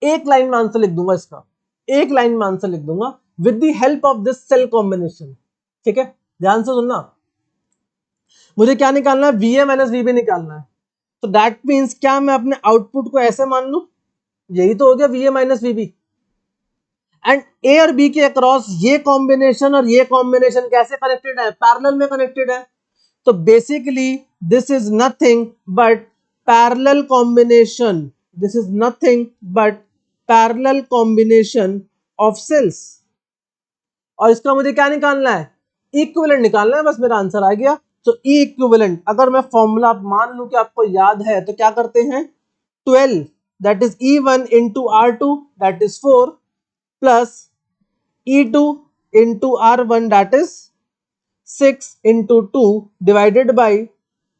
एक लाइन में आंसर लिख दूंगा इसका, एक लाइन में आंसर लिख दूंगा with the help of this cell combination. ठीक है, ध्यान से सुनना, मुझे क्या निकालना है, वीए माइनस वीबी निकालना है। तो दैट मींस क्या मैं अपने आउटपुट को ऐसे मान लू, यही तो हो गया वीए माइनस वीबी, एंड ए और बी के अक्रॉस ये कॉम्बिनेशन और ये कॉम्बिनेशन कैसे कनेक्टेड है, पैरेलल में कनेक्टेड है। तो basically this is nothing but parallel combination, this is nothing but parallel combination of cells. और इसका मुझे क्या निकालना है, इक्विवेलेंट निकालना है, बस मेरा आंसर आ गया। तो ई इक्विवेलेंट अगर मैं फॉर्मूला मान लूं कि आपको याद है तो क्या करते हैं, 12 that is E1 into R2 that is 4 plus E2 into R1 that is 6 into 2 divided by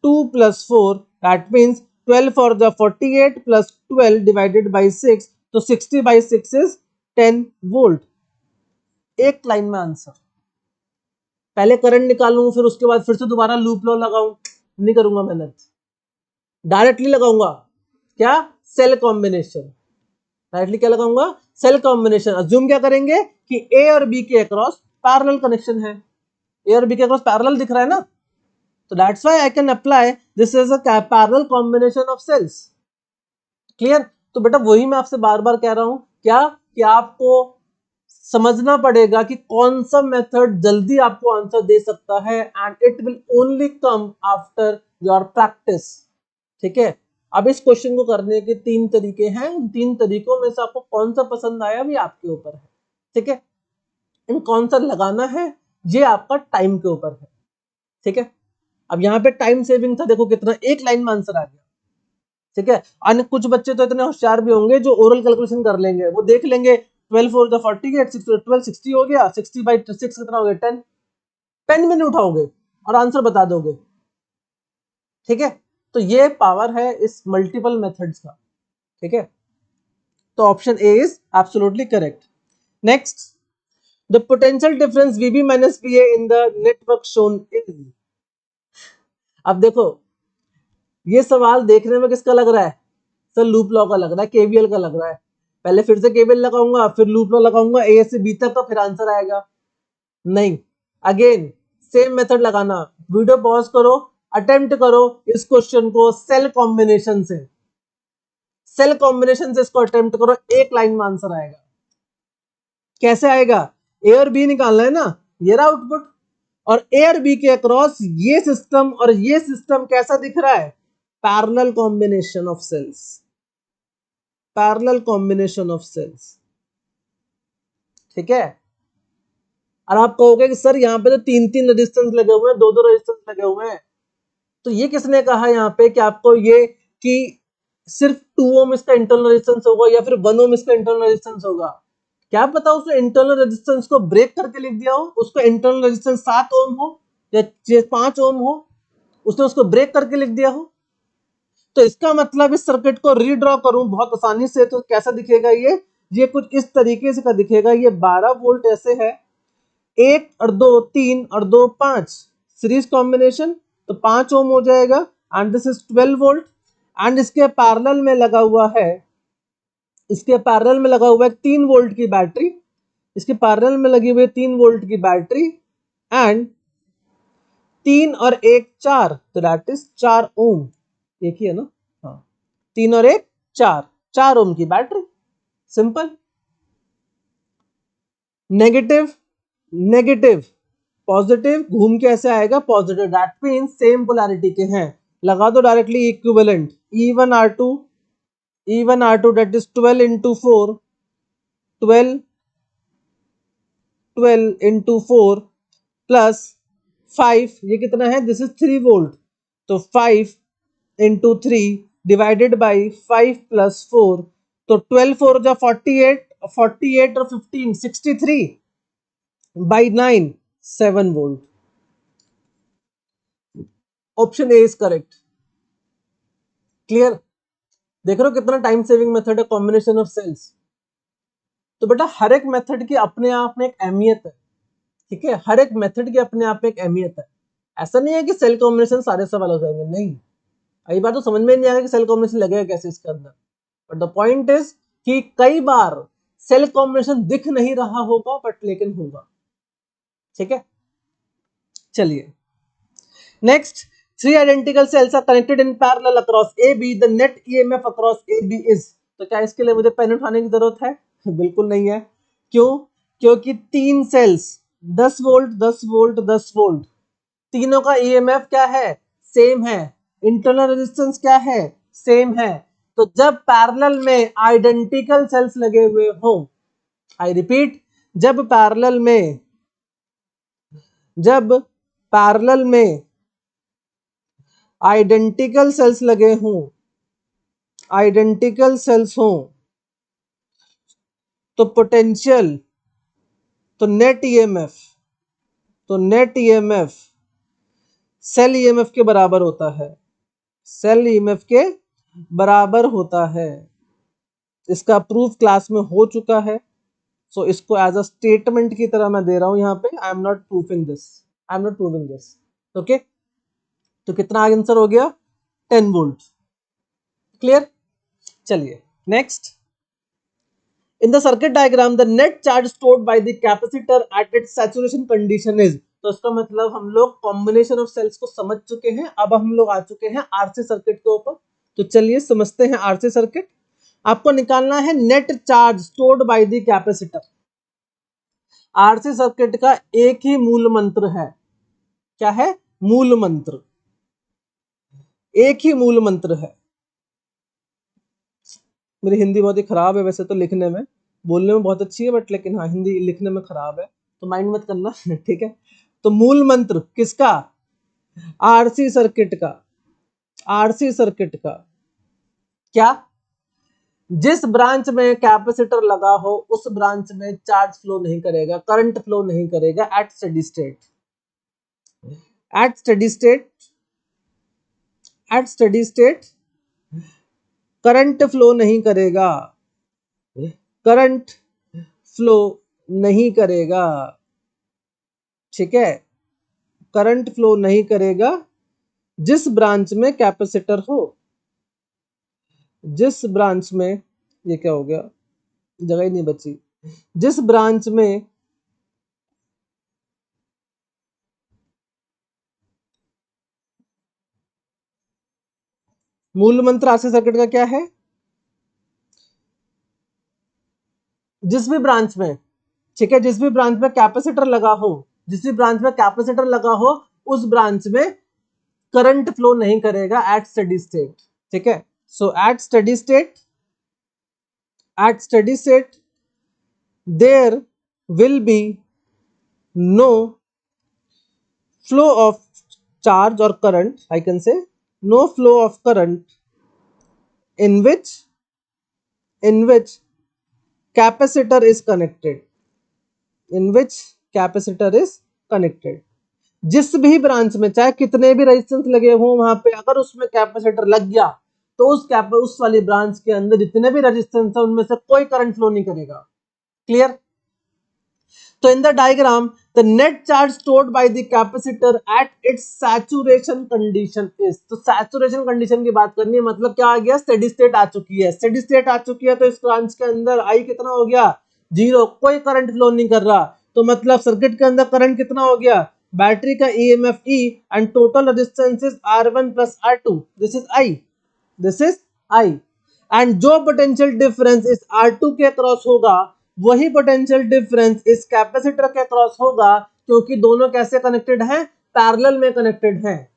2 plus 4 that means 12 for the 48 plus 12 divided by 6 तो 60 by 6 is 10 volt। एक लाइन में आंसर, पहले करंट निकालूं फिर उसके बाद फिर से दोबारा लूप लॉ लगाऊं, नहीं करूंगा मेहनत, डायरेक्टली लगाऊंगा क्या, सेल कॉम्बिनेशन, डायरेक्टली क्या लगाऊंगा, सेल कॉम्बिनेशन। अज्यूम क्या करेंगे कि ए और बी के अक्रॉस पैरेलल कनेक्शन है, ए और बी के अक्रॉस पैरेलल दिख रहा है ना, तो that's why I can apply this is a parallel combination of cells. Clear, तो बेटा वही मैं आपसे बार बार कह रहा हूं क्या कि आपको समझना पड़ेगा कि कौन सा मेथड जल्दी आपको आंसर दे सकता है and it will only come after your practice. ठीक है, अब इस क्वेश्चन को करने के 3 तरीके हैं, उन 3 तरीकों में से आपको कौन सा पसंद आया भी आपके ऊपर है। ठीक है, इन कौन सा लगाना है ये आपका टाइम के ऊपर है। ठीक है, अब यहाँ पे टाइम सेविंग था, देखो कितना, एक लाइन में आंसर आ गया। ठीक है, अन्य कुछ बच्चे तो इतने होशियार भी होंगे जो ओरल कैलकुलेशन कर लेंगे, वो देख लेंगे 12 4 द 48 6 12 60 हो गया, 60 by 6 कितना हो गया 10, पेन में नहीं उठाओगे और आंसर बता दोगे। ठीक है, तो ये पावर है इस मल्टीपल मेथड्स का। ठीक है, तो option A is absolutely correct. Next, the potential difference VB minus VA in the network shown is, अब देखो ये सवाल देखने में किसका लग रहा है, सर लूप लॉ का लग रहा है, केवीएल का लग रहा है। पहले फिर से केवीएल लगाऊंगा फिर लूप लॉ लगाऊंगा ए से बी तक का, फिर आंसर आएगा, नहीं, अगेन सेम मेथड लगाना। वीडियो पॉज करो, अटेम्प्ट करो इस क्वेश्चन को सेल कॉम्बिनेशन से, सेल कॉम्बिनेशन से इसको अटेम्प्ट करो, एक लाइन में आंसर आएगा। कैसे आएगा, ए और बी निकालना है ना, ये रहा आउटपुट, और ए और बी के अक्रॉस ये सिस्टम और ये सिस्टम कैसा दिख रहा है, parallel combination of cells, parallel combination of cells. ठीक है, और आप कहोगे कि सर यहाँ पे तो 3 रेजिस्टेंस लगे हुए हैं, 2 रेजिस्टेंस लगे हुए हैं, तो ये किसने कहा यहाँ पे कि आपको ये कि सिर्फ 2 ओम इसका इंटरनल रेजिस्टेंस होगा या फिर 1 ओम इसका इंटरनल रेजिस्टेंस होगा? क्या पता उसने इंटरनल रेजिस्टेंस को ब्रेक करके लिख दिया हो, उसका इंटरनल रेजिस्टेंस 7 ओम हो या 5 ओम हो, उसने उसको ब्रेक करके लिख दिया हो। तो इसका मतलब इस सर्किट को रीड्रॉ करूं बहुत आसानी से तो कैसा दिखेगा ये कुछ इस तरीके से का दिखेगा। ये 12 वोल्ट ऐसे है, 1 और 2 3 और 2 5 सीरीज कॉम्बिनेशन, तो 5 ओम हो जाएगा and this is 12 volt. And इसके पैरेलल में लगा हुआ है, इसके पैरेलल में लगा हुआ है 3 वोल्ट की बैटरी, इसके पैरेलल में लगी हुई है 3 वोल्ट की बैटरी एंड 3 और 1 4, तो दैट इज 4 ओम। एक ही है ना? हाँ, 3 और 1 4 ओम की battery. Simple. Negative negative positive घूम के ऐसे आएगा positive, that means same polarity के हैं। लगा दो directly equivalent, E1 R2 that is 12 into 4, 12 into 4 plus 5, ये कितना है? दिस इज 3 वोल्ट, तो 5 into 3 डिवाइडेड बाई 5 प्लस 4, तो 12 4 जा 48, 48 और 15 63 by 9 7 volt. Option A is correct. Clear? देख रहे हो कितना टाइम सेविंग मेथड है, कॉम्बिनेशन ऑफ सेल्स। तो बेटा हर एक मेथड की अपने आप में एक अहमियत है, ठीक है? हर एक मेथड की अपने आप में एक अहमियत है। ऐसा नहीं है कि सेल कॉम्बिनेशन सारे सवाल हो जाएंगे, नहीं। कई बार तो समझ में नहीं आएगा कि सेल कॉम्बिनेशन लगेगा कैसे इसके अंदर, बट द पॉइंट इज कि कई बार सेल कॉम्बिनेशन दिख नहीं रहा होगा बट लेकिन होगा, ठीक है? चलिए next, 3 identical cells are connected in parallel across AB, the net EMF across AB is, तो क्या इसके लिए मुझे पेन उठाने की जरूरत है? बिल्कुल नहीं है। क्यों? क्योंकि 3 सेल्स 10 वोल्ट 10 वोल्ट 10 वोल्ट, तीनों का EMF क्या है? सेम है। इंटरनल रेजिस्टेंस क्या है? सेम है। तो जब पैरेलल में आइडेंटिकल सेल्स लगे हुए हो, आई रिपीट, जब पैरेलल में आइडेंटिकल सेल्स लगे हों, आइडेंटिकल सेल्स हों, तो पोटेंशियल, तो नेट ईएमएफ सेल ईएमएफ के बराबर होता है, सेल ईएमएफ के बराबर होता है। इसका प्रूफ क्लास में हो चुका है, सो इसको एज अ स्टेटमेंट की तरह मैं दे रहा हूं यहाँ पे। I am not proving this, okay? तो कितना आंसर हो गया? 10 वोल्ट। क्लियर? चलिए next, in the circuit diagram the net charge stored by the capacitor at its saturation condition is, तो इसका मतलब हम लोग कॉम्बिनेशन ऑफ सेल्स को समझ चुके हैं। अब हम लोग आ चुके हैं आरसी सर्किट के ऊपर, तो चलिए समझते हैं आरसी सर्किट। आपको निकालना है net charge stored by the capacitor. RC circuit का एक ही मूल मंत्र है, क्या है? मूल मंत्र, एक ही मूल मंत्र है। मेरी हिंदी बहुत ही खराब है वैसे तो, लिखने में, बोलने में बहुत अच्छी है बट लेकिन हाँ हिंदी लिखने में खराब है, तो माइंड मत करना ठीक है? तो मूल मंत्र किसका? आरसी सर्किट का। आरसी सर्किट का क्या? जिस ब्रांच में कैपेसिटर लगा हो उस ब्रांच में चार्ज फ्लो नहीं करेगा, करंट फ्लो नहीं करेगा at steady state. At steady state current flow नहीं करेगा, करंट फ्लो नहीं करेगा, ठीक है? करंट फ्लो नहीं करेगा जिस ब्रांच में कैपेसिटर हो, जिस ब्रांच में, ये क्या हो गया, जगह ही नहीं बची, जिस ब्रांच में मूल मंत्र आरसी सर्किट का क्या है? जिस भी ब्रांच में, ठीक है, जिस भी ब्रांच में कैपेसिटर लगा हो, जिस भी ब्रांच में कैपेसिटर लगा हो उस ब्रांच में करंट फ्लो नहीं करेगा एट स्टेडी स्टेट, ठीक है? So at steady state there will be no flow of charge और current, I can say no flow of current in which capacitor is connected, in which capacitor is connected। जिस भी branch में चाहे कितने भी resistance लगे हों वहां पे अगर उसमें कैपेसिटर लग गया तो उस वाली ब्रांच के अंदर जितने भी रेजिस्टेंस है उनमें से कोई करंट फ्लो नहीं करेगा। क्लियर? तो in the diagram the net charge stored by the capacitor at its saturation condition is, तो सैचुरेशन कंडीशन की बात करनी है, मतलब क्या आ गया, स्टेडी स्टेट आ चुकी है। स्टेडी स्टेट आ चुकी है तो इस ब्रांच के अंदर आई कितना हो गया, 0, कोई करंट फ्लो नहीं कर रहा। तो मतलब सर्किट के अंदर करंट कितना हो गया, बैटरी का EMF E and total resistance is R1 plus R2, this is I, this is I. And जो पोटेंशियल डिफरेंस इस R2 के अक्रॉस होगा वही पोटेंशियल डिफरेंस इस कैपेसिटर के अक्रॉस होगा, क्योंकि दोनों कैसे कनेक्टेड हैं, पैरेलल में कनेक्टेड हैं।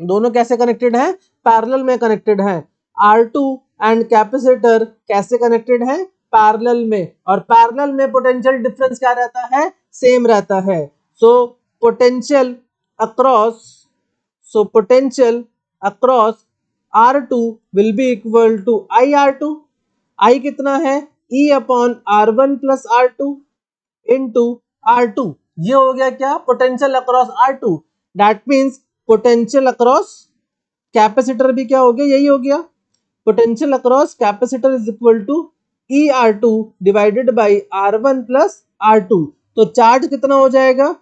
दोनों कैसे कनेक्टेड हैं, पैरेलल में कनेक्टेड हैं। R2 एंड कैपेसिटर कैसे कनेक्टेड हैं, पैरेलल में, और पैरेलल में पोटेंशियल डिफरेंस क्या रहता है, सेम रहता है। So potential across R2 will be equal to IR2, I कितना है, E upon R1 plus R2 into R2, ये हो गया क्या, potential across R2। That means potential across capacitor भी क्या हो गया, यही हो गया, potential across capacitor is equal to ER2 divided by R1 plus R2। तो चार्ज कितना हो जाएगा,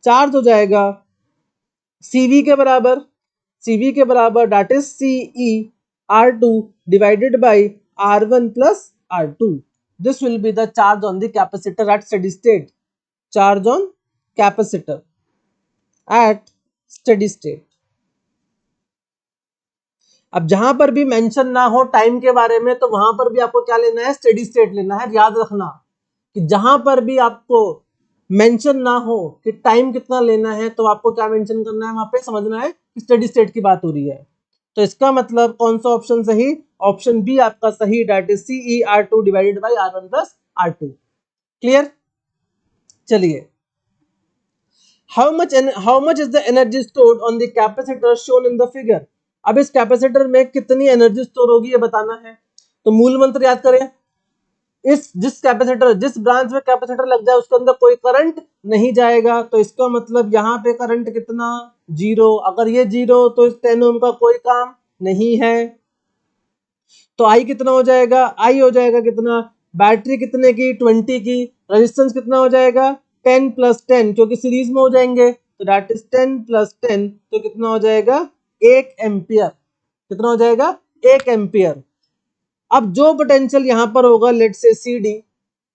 चार्ज हो जाएगा CV के बराबर, CV के बराबर that is CE R2 divided by R1 plus R2। This will be the charge on the capacitor at steady state. Charge on capacitor at steady state। अब जहां पर भी मेंशन ना हो टाइम के बारे में तो वहां पर भी आपको क्या लेना है, स्टेडी स्टेट लेना है। याद रखना कि जहां पर भी आपको मेंशन ना हो कि टाइम कितना लेना है तो आपको क्या मेंशन करना है, वहां पे समझना है कि स्टेडी स्टेट की बात हो रही है। तो इसका मतलब कौन सा ऑप्शन सही, ऑप्शन बी आपका सही, that is CE R2 divided by R1 plus R2। Clear? चलिए, how much is the energy stored on the capacitor shown in the figure. अब इस कैपेसिटर में कितनी एनर्जी स्टोर होगी ये बताना है। तो मूल मंत्र याद करें, जिस ब्रांच में कैपेसिटर लग जाए उसके अंदर कोई करंट नहीं जाएगा, तो इसका मतलब यहाँ पे करंट कितना, 0। अगर ये 0 तो इस 10 ओम का कोई काम नहीं है। तो आई कितना हो जाएगा, आई हो जाएगा कितना, बैटरी कितने की, 20 की, रेजिस्टेंस कितना हो जाएगा, 10 प्लस 10, क्योंकि सीरीज में हो जाएंगे, तो दैट इज 10 प्लस 10, तो कितना हो जाएगा, 1 एम्पियर। कितना हो जाएगा, 1 एम्पियर। अब जो पोटेंशियल यहां पर होगा, लेट से CD,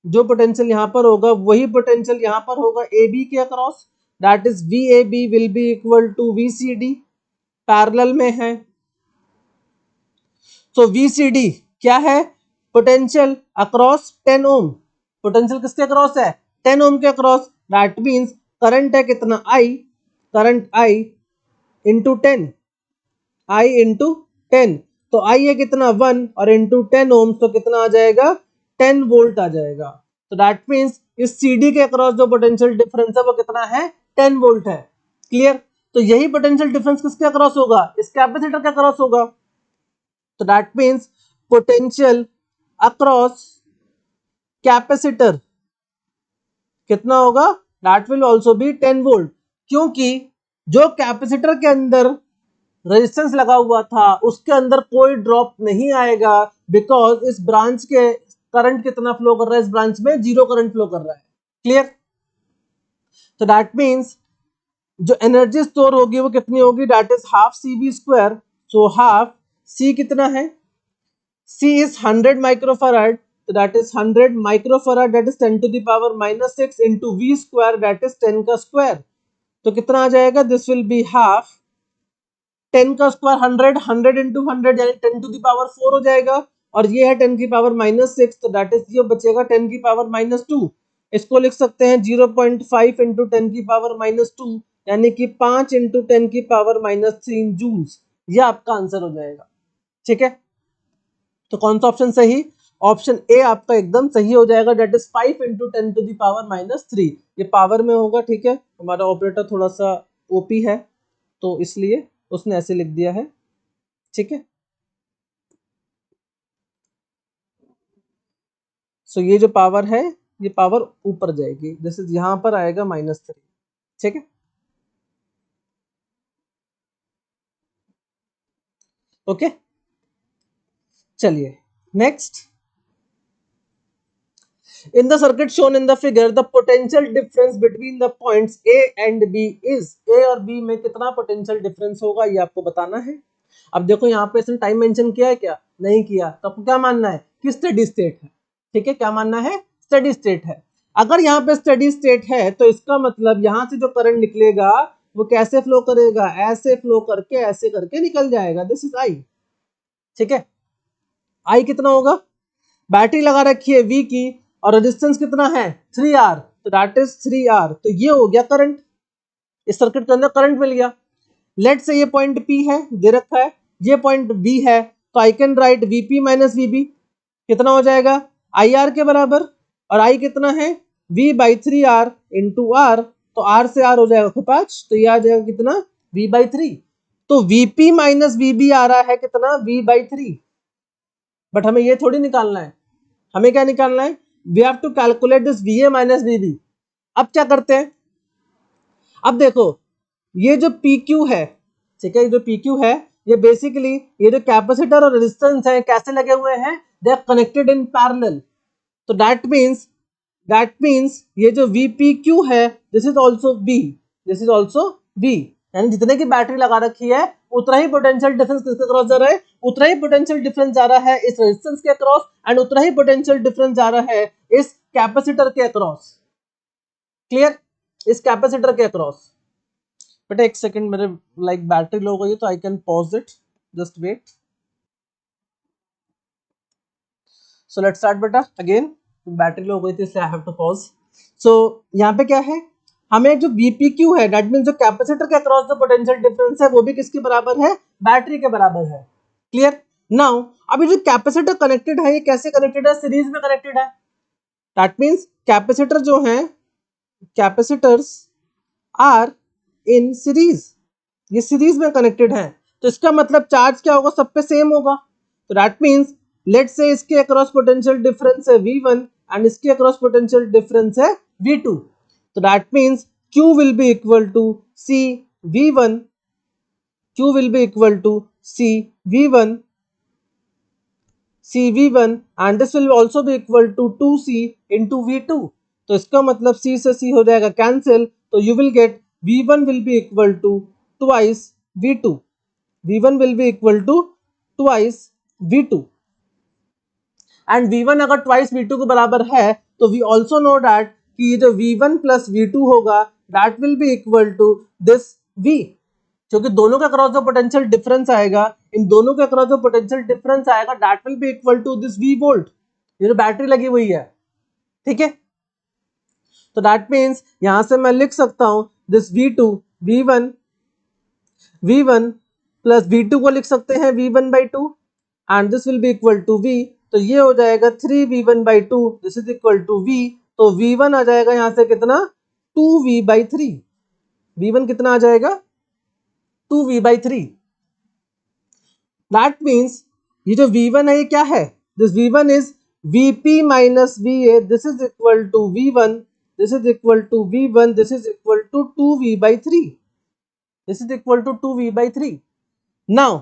जो पोटेंशियल यहां पर होगा वही पोटेंशियल यहां पर होगा AB के across, that is VAB will be equal to VCD, parallel में है। सो VCD क्या है, पोटेंशियल अक्रॉस 10 ओम। पोटेंशियल किसके अक्रॉस है, 10 ओम के अक्रॉस। दैट मींस करंट है कितना, I, current I into 10, I into 10, तो I है कितना 1 और इंटू 10 ओम, तो कितना आ जाएगा, 10 वोल्ट आ जाएगा। तो दैट मींस इस CD के अक्रॉस जो पोटेंशियल डिफरेंस है वो कितना है, 10 वोल्ट है। क्लियर? तो यही पोटेंशियल डिफरेंस किसके अक्रॉस होगा, इस कैपेसिटर के अक्रॉस होगा। तो that means potential across capacitor कितना होगा, that will also be 10 volt, क्योंकि जो कैपेसिटर के अंदर रेजिस्टेंस लगा हुआ था उसके अंदर कोई ड्रॉप नहीं आएगा, बिकॉज इस ब्रांच के करंट कितना फ्लो कर रहा है, इस ब्रांच में 0 करंट फ्लो कर रहा है। क्लियर? तो दैट मींस जो एनर्जी स्टोर होगी वो कितनी होगी, that is half CV square. So half C कितना है, C is 100 microfarad, so that is 100 microfarad, that is 10 to the power minus 6 into V square, that is 10 का square. तो कितना आ जाएगा, दिस विल बी हाफ 10 का square 100, 100 into 100 यानी 10 to the power 4 हो जाएगा, और ये है 10 की पावर माइनस 6, तो दैट इज ये बचेगा 10 की पावर माइनस 2। इसको लिख सकते हैं 0.5 इंटू 10 की पावर माइनस 2, यानी कि 5 इंटू 10 की पावर माइनस 3 जूल्स। ये आपका आंसर हो जाएगा। ठीक है, तो कौन सा ऑप्शन सही, ऑप्शन ए आपका एकदम सही हो जाएगा, डेट इज 5 इंटू 10⁻³ ये पावर में होगा, ठीक है। हमारा ऑपरेटर थोड़ा सा ओपी है तो इसलिए उसने ऐसे लिख दिया है, ठीक है। सो ये जो पावर है ये पावर ऊपर जाएगी, जैसे यहां पर आएगा -3, ठीक है। ओके चलिए next, in the circuit shown in the figure the potential difference between the points A and B is, A और B में कितना पोटेंशियल डिफरेंस होगा ये आपको बताना है। अब देखो यहाँ पे इसने टाइम मेंशन किया है क्या, नहीं किया, तो आपको क्या मानना है कि स्टेडी स्टेट है, ठीक है। क्या मानना है, स्टेडी स्टेट है। अगर यहाँ पे स्टेडी स्टेट है तो इसका मतलब यहाँ से जो करंट निकलेगा वो कैसे फ्लो करेगा, ऐसे फ्लो करके ऐसे करके निकल जाएगा, दिस इज आई, ठीक है। आई कितना होगा, बैटरी लगा रखी है V की और रेजिस्टेंस कितना है 3R, तो दैट इज 3R, तो ये हो गया करंट, इस सर्किट के अंदर करंट मिल गया। लेट से ये पॉइंट P है, दे रखा है, ये पॉइंट B है, तो I can right VP minus VB कितना हो जाएगा IR के बराबर, और I कितना है V/3R इंटू R, तो R से R हो जाएगा 5, तो ये आ जाएगा कितना V/3, तो VP माइनस VB आ रहा है कितना V/3, बट हमें ये थोड़ी निकालना है, हमें क्या निकालना है, we have to calculate this VA minus VB। अब क्या करते हैं, अब देखो ये जो PQ है, ठीक है, ये जो PQ है ये बेसिकली ये जो कैपेसिटर और रेजिस्टेंस है कैसे लगे हुए हैं, they are connected in parallel, तो दैट मींस ये जो VPQ है this is also B, this is also B, यानी जितने की बैटरी लगा रखी है उतना ही पोटेंशियल डिफरेंस किसके क्रॉस जा रहा है, उतना ही पोटेंशियल डिफरेंस जा रहा है इस रेजिस्टेंस के अक्रॉस, एंड उतना ही पोटेंशियल डिफरेंस जा रहा है इस कैपेसिटर के अक्रॉस, क्लियर, इस कैपेसिटर के अक्रॉस। बेटा एक सेकंड, मेरे लाइक बैटरी लो गई है तो I can pause it, just wait. So let's start बेटा अगेन, बैटरी लो गई थी इसलिए I have to pause. So यहाँ पे क्या है, हमें जो VPQ है दैट मींस जो कैपेसिटर के अक्रॉस जो पोटेंशियल डिफरेंस है वो भी किसके बराबर है, बैटरी के बराबर है, क्लियर। नाउ अभी जो कैपेसिटर कनेक्टेड है ये कैसे कनेक्टेड है, सीरीज में कनेक्टेड है, दैट मींस कैपेसिटर जो है, कैपेसिटर्स आर इन सीरीज, ये सीरीज में कनेक्टेड है, तो इसका मतलब चार्ज क्या होगा, सब पे सेम होगा, तो दैट मींस लेट्स से इसके अक्रॉस पोटेंशियल डिफरेंस है V1 एंड इसके अक्रॉस पोटेंशियल डिफरेंस है V2, तो that means Q will be equal to CV1, Q will be equal to CV1 and this will also be equal to 2C into V2, तो इसका मतलब C से C हो जाएगा cancel, तो you will get V1 will be equal to twice V2, V1 will be equal to twice V2, and V1 अगर twice V2 के बराबर है तो वी ऑल्सो नो दैट कि ये जो V1 प्लस V2 होगा that will be equal to this V, क्योंकि दोनों के अक्रॉस जो पोटेंशियल डिफरेंस आएगा, इन दोनों के अक्रॉस जो पोटेंशियल डिफरेंस आएगा that will be equal to this V volt, ये जो बैटरी लगी हुई है, ठीक है। तो दैट मीन्स यहां से मैं लिख सकता हूं this V2 V1 plus V2 को लिख सकते हैं V1/2 and this will be equal to V, तो ये हो जाएगा 3V1/2, this is equal to V, तो V1 आ जाएगा यहां से कितना 2V/3, V1 कितना आ जाएगा 2V/3, दैट मीन्स ये जो V1 है ये क्या है, this V1 is VP minus VA, this is equal to V1, this is equal to V1, this is equal to 2V/3, this is equal to 2V/3। Now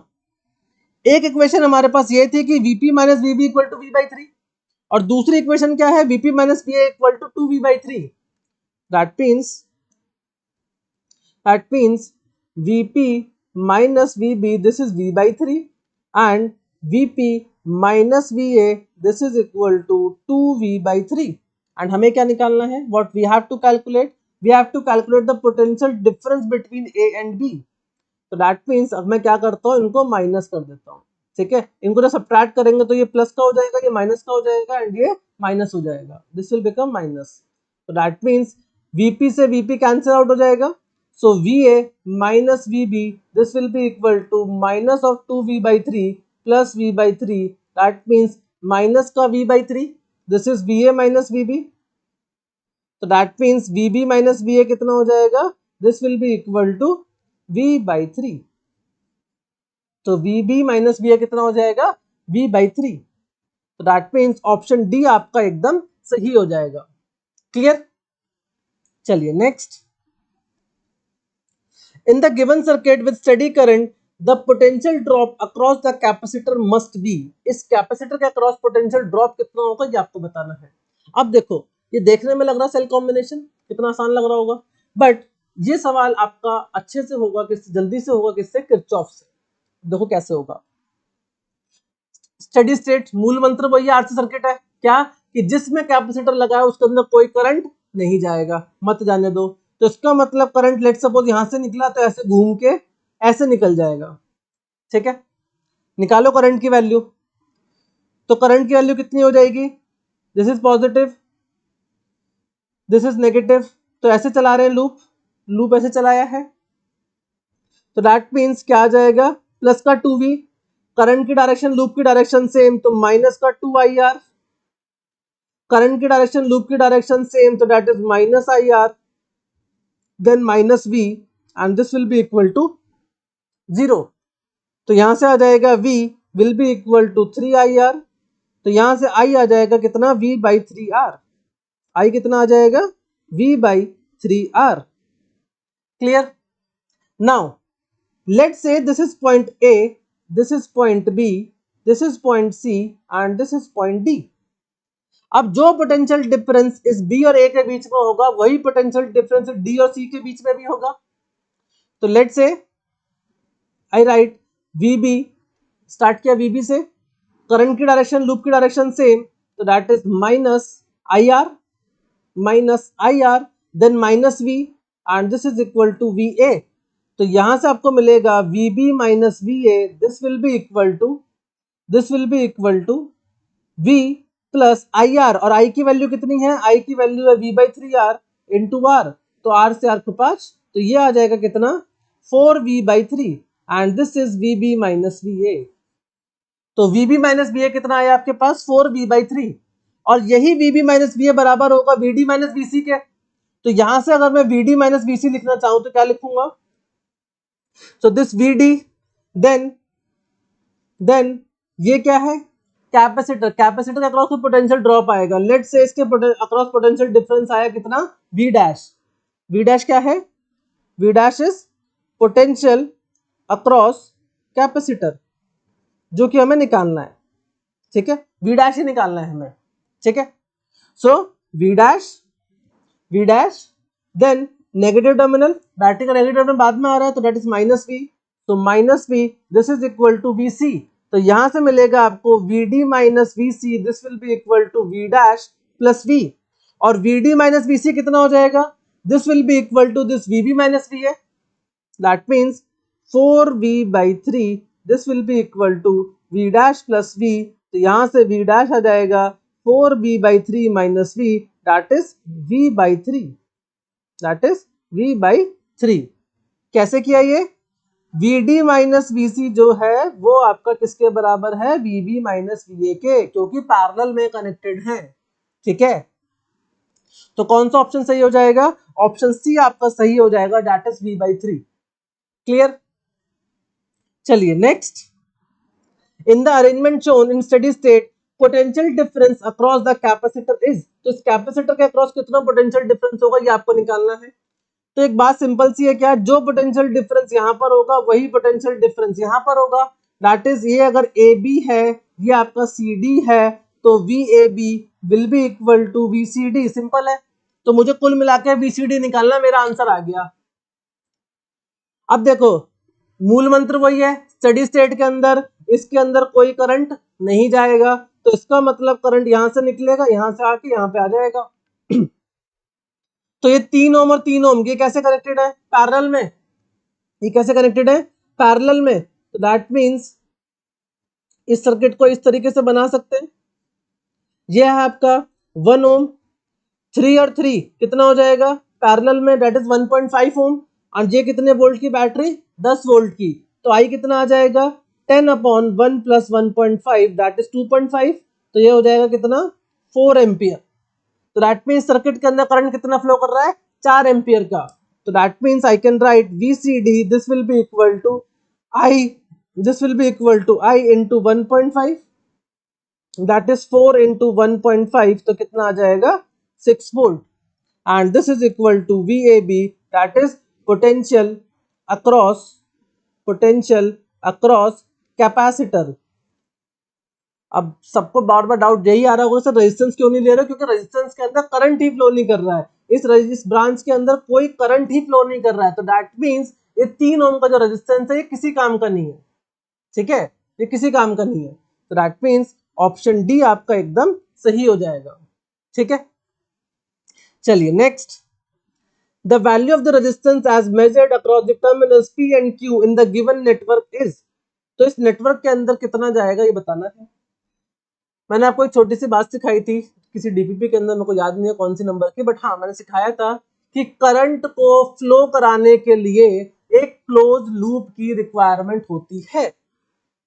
एक equation हमारे पास ये थी कि VP minus VB equal to V/3, और दूसरी equation क्या है VP minus VA equal to 2V/3, that means VP minus VB this is V/3 and VP minus VA this is equal to 2V/3, and हमें क्या निकालना है, what we have to calculate, we have to calculate the potential difference between A and B, तो that means अब मैं क्या करता हूँ इनको माइनस कर देता हूँ, ठीक है। इनको जब सब्ट्रैक्ट करेंगे तो ये प्लस का हो जाएगा, ये माइनस का हो जाएगा एंड ये माइनस हो जाएगा, दिस विल बिकम माइनस, तो दैट मीन्स VP से VP कैंसिल आउट हो जाएगा, so VA minus VB this will be equal to minus of 2V/3 plus V/3, that means minus का v by 3, this is va minus vb, तो that means vb minus va कितना हो जाएगा, this will be equal to v by 3, तो vb minus va कितना हो जाएगा, v by 3, तो दैट मीन्स ऑप्शन डी आपका एकदम सही हो जाएगा। क्लियर? चलिए next, in the given circuit with steady current the potential drop across the capacitor must be, इस कैपेसिटर के अक्रॉस पोटेंशियल ड्रॉप कितना होगा ये आपको बताना है। अब देखो ये देखने में लग रहा है सेल कॉम्बिनेशन कितना आसान लग रहा होगा, बट ये सवाल आपका अच्छे से होगा, किस जल्दी से होगा, किससे, किरचॉफ से। देखो कैसे होगा। स्टेडी स्टेट मूल मंत्र वही आरसी सर्किट है, क्या कि जिसमें कैपेसिटर लगा है उसके अंदर कोई करंट नहीं जाएगा, मत जाने दो, तो इसका मतलब करंट लेट सपोज यहां से निकला तो ऐसे घूम के ऐसे निकल जाएगा, ठीक है। निकालो करंट की वैल्यू, तो करंट की वैल्यू कितनी हो जाएगी, this is positive, this is negative, तो ऐसे चला रहे हैं लूप, लूप ऐसे चलाया है, तो दैट मीन्स क्या आ जाएगा, प्लस का 2v, करंट की डायरेक्शन लूप की डायरेक्शन सेम, तो माइनस का 2ir, करंट की डायरेक्शन लूप की डायरेक्शन सेम, तो that is minus ir, then minus v, and this will be equal to 0, तो यहां से आ जाएगा v will be equal to 3ir, तो यहां से i आ जाएगा कितना, v बाई 3r, i कितना आ जाएगा, v by 3r। Clear? Now let's say this is point a, this is point b, this is point c and this is point d। अब जो पोटेंशियल डिफरेंस इस b और a के बीच में होगा वही पोटेंशियल डिफरेंस d और c के बीच में भी होगा, तो let's say I write vb, start किया vb से, करंट की डायरेक्शन लूप की डायरेक्शन सेम, तो that is minus I R then minus v and this is equal to va, तो यहां से आपको मिलेगा vb minus va, this will be equal to v plus I R, और i की value कितनी है, i की वैल्यू है v by 3r into r, तो r से r को 5, तो ये आ जाएगा कितना, 4v by 3 and this is vb minus va, तो vb माइनस va कितना आया आपके पास, 4v बाई 3, और यही vb माइनस va बराबर होगा vd माइनस vc के, तो यहां से अगर मैं vd माइनस vc लिखना चाहूं तो क्या लिखूंगा, सो दिस vd, देन ये क्या है, कैपेसिटर, कैपेसिटर के अक्रॉस कोई पोटेंशियल ड्रॉप आएगा, लेट से इसके अक्रॉस पोटेंशियल डिफरेंस आया कितना, v डैश, v डैश क्या है, v dash is potential across capacitor, जो कि हमें निकालना है, ठीक है, v डैश ही निकालना है हमें, ठीक है। So v dash then negative terminal, battery का नेगेटिव टर्मिनल बाद में आ रहा है, तो दैट इज माइनस v, तो minus v this is equal to vc, तो यहां से मिलेगा आपको vd minus vc, this will be equal to v dash plus v, और vd माइनस vc कितना हो जाएगा, this will be equal to this vb minus va, that means 4v by 3, this will be equal to v dash plus v, तो यहां से v dash आ जाएगा 4v by 3 minus v, that is v by 3, that is v by 3। कैसे किया ये, vd minus vc जो है वो आपका किसके बराबर है, vb माइनस va के, क्योंकि पैरेलल में कनेक्टेड है, ठीक है। तो कौन सा ऑप्शन सही हो जाएगा, ऑप्शन सी आपका सही हो जाएगा, that is v by 3। Clear? चलिए next, in the arrangement shown in steady state potential difference across the capacitor is, तो इस कैपेसिटर के अक्रॉस कितना पोटेंशियल डिफरेंस होगा ये आपको निकालना है। तो एक बात सिंपल सी है, क्या जो पोटेंशियल डिफरेंस यहाँ पर होगा वही पोटेंशियल डिफरेंस यहाँ पर होगा, दैट इज ये अगर AB है, ये आपका CD है, तो VAB will be equal to VCD, simple है। तो मुझे कुल मिला के VCD निकालना, मेरा आंसर आ गया। अब देखो मूल मंत्र वही है, स्टेडी स्टेट के अंदर इसके अंदर कोई करंट नहीं जाएगा, तो इसका मतलब करंट यहां से निकलेगा, यहां से आके यहां पे आ जाएगा। तो ये 3 ओम और 3 ओम ये कैसे कनेक्टेड है, पैरेलल में, ये कैसे कनेक्टेड है, पैरेलल में, तो दैट मींस इस सर्किट को इस तरीके से बना सकते हैं, ये है आपका 1 ओम, 3 और 3 कितना हो जाएगा पैरेलल में, दैट इज 1.5 ओम, और ये कितने वोल्ट की बैटरी, 10 वोल्ट की, तो आई कितना आ जाएगा 10 अपॉन 1 प्लस 1.5 दैट इज 2.5, तो ये हो जाएगा कितना 4 एम्पियर। तो दैट मीन्स सर्किट के अंदर करंट कितना फ्लो कर रहा है 4 एम्पियर का। तो that means I can write VCD this will be equal to I into 1.5, that is 4 into 1.5, तो कितना आ जाएगा 6 volt. and this is equal to VAB, that is potential across capacitor। अब सबको बार बार डाउट यही आ रहा होगा सर रेजिस्टेंस क्यों नहीं ले रहे, क्योंकि रेजिस्टेंस के अंदर करंट ही फ्लो नहीं कर रहा है, इस ब्रांच के अंदर कोई करंट ही फ्लो नहीं कर रहा है। तो दैट मीन्स ये 3 ओम का जो रेजिस्टेंस है ये किसी काम का नहीं है, ठीक है, ये किसी काम का नहीं है। तो दैट मीन्स ऑप्शन डी आपका एकदम सही हो जाएगा, ठीक है। चलिए next, the value of the resistance as measured across the terminals P and Q in the given network is. तो इस नेटवर्क के अंदर कितना जाएगा ये बताना है। मैंने आपको एक छोटी सी बात सिखाई थी किसी डीपीपी के अंदर, मेरे को याद नहीं है कौन सी नंबर की, बट हाँ मैंने सिखाया था कि करंट को फ्लो कराने के लिए एक क्लोज लूप की रिक्वायरमेंट होती है।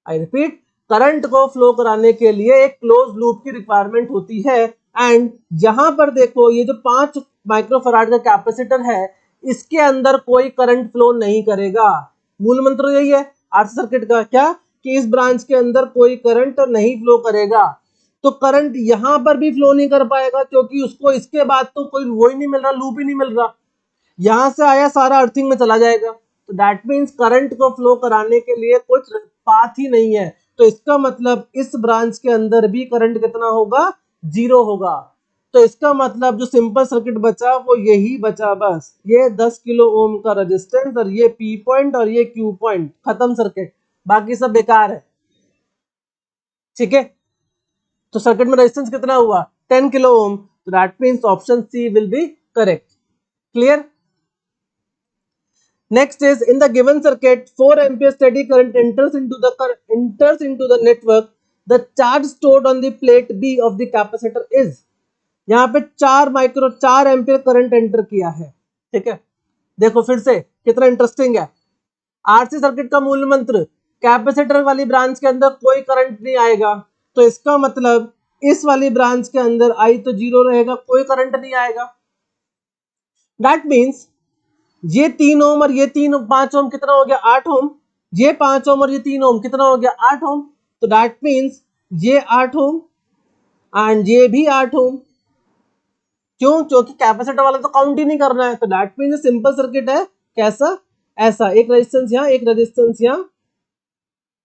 आई रिपीट, करंट को फ्लो कराने के लिए एक क्लोज लूप की रिक्वायरमेंट होती है। एंड यहां पर देखो ये जो 5 माइक्रोफराड का कैपेसिटर है इसके अंदर कोई करंट फ्लो नहीं करेगा। मूल मंत्र यही है आरसी सर्किट का, क्या कि इस ब्रांच के अंदर कोई करंट नहीं फ्लो करेगा। तो करंट यहां पर भी फ्लो नहीं कर पाएगा क्योंकि उसको इसके बाद तो कोई वो ही नहीं मिल रहा, लूप ही नहीं मिल रहा, यहां से आया सारा अर्थिंग में चला जाएगा। तो दैट मीन्स करंट को फ्लो कराने के लिए कुछ पाथ ही नहीं है। तो इसका मतलब इस ब्रांच के अंदर भी करंट कितना होगा 0 होगा। तो इसका मतलब जो सिंपल सर्किट बचा वो यही बचा, बस ये 10 किलो ओम का रेजिस्टेंस और ये P पॉइंट और ये Q पॉइंट, खत्म सर्किट, बाकी सब बेकार है, ठीक है। तो सर्किट में रेजिस्टेंस कितना हुआ 10 किलो ओम। तो that means option C will be correct. Clear. Next is, in the given circuit 4 ampere steady current enters into the network, the charge stored on the plate B of the capacitor is। यहाँ पे 4 ampere current enter किया है, ठीक है। देखो फिर से कितना इंटरेस्टिंग है, आरसी सर्किट का मूल मंत्र कैपेसिटर वाली ब्रांच के अंदर कोई करंट नहीं आएगा। तो इसका मतलब इस वाली ब्रांच के अंदर आई तो 0 रहेगा, कोई करंट नहीं आएगा। दैट मीन्स ये 3 ओम और ये 5 ओम कितना हो गया 8 ओम, ये 5 ओम और ये 3 ओम कितना हो गया 8 ओम। तो दैट मीन्स ये 8 ओम एंड ये भी 8 ओम, क्यों, क्योंकि कैपेसिटर वाला तो काउंट ही नहीं करना है। तो दैट मीन्स सिंपल सर्किट है, कैसा, ऐसा, एक रेजिस्टेंस यहाँ एक रेजिस्टेंस यहाँ,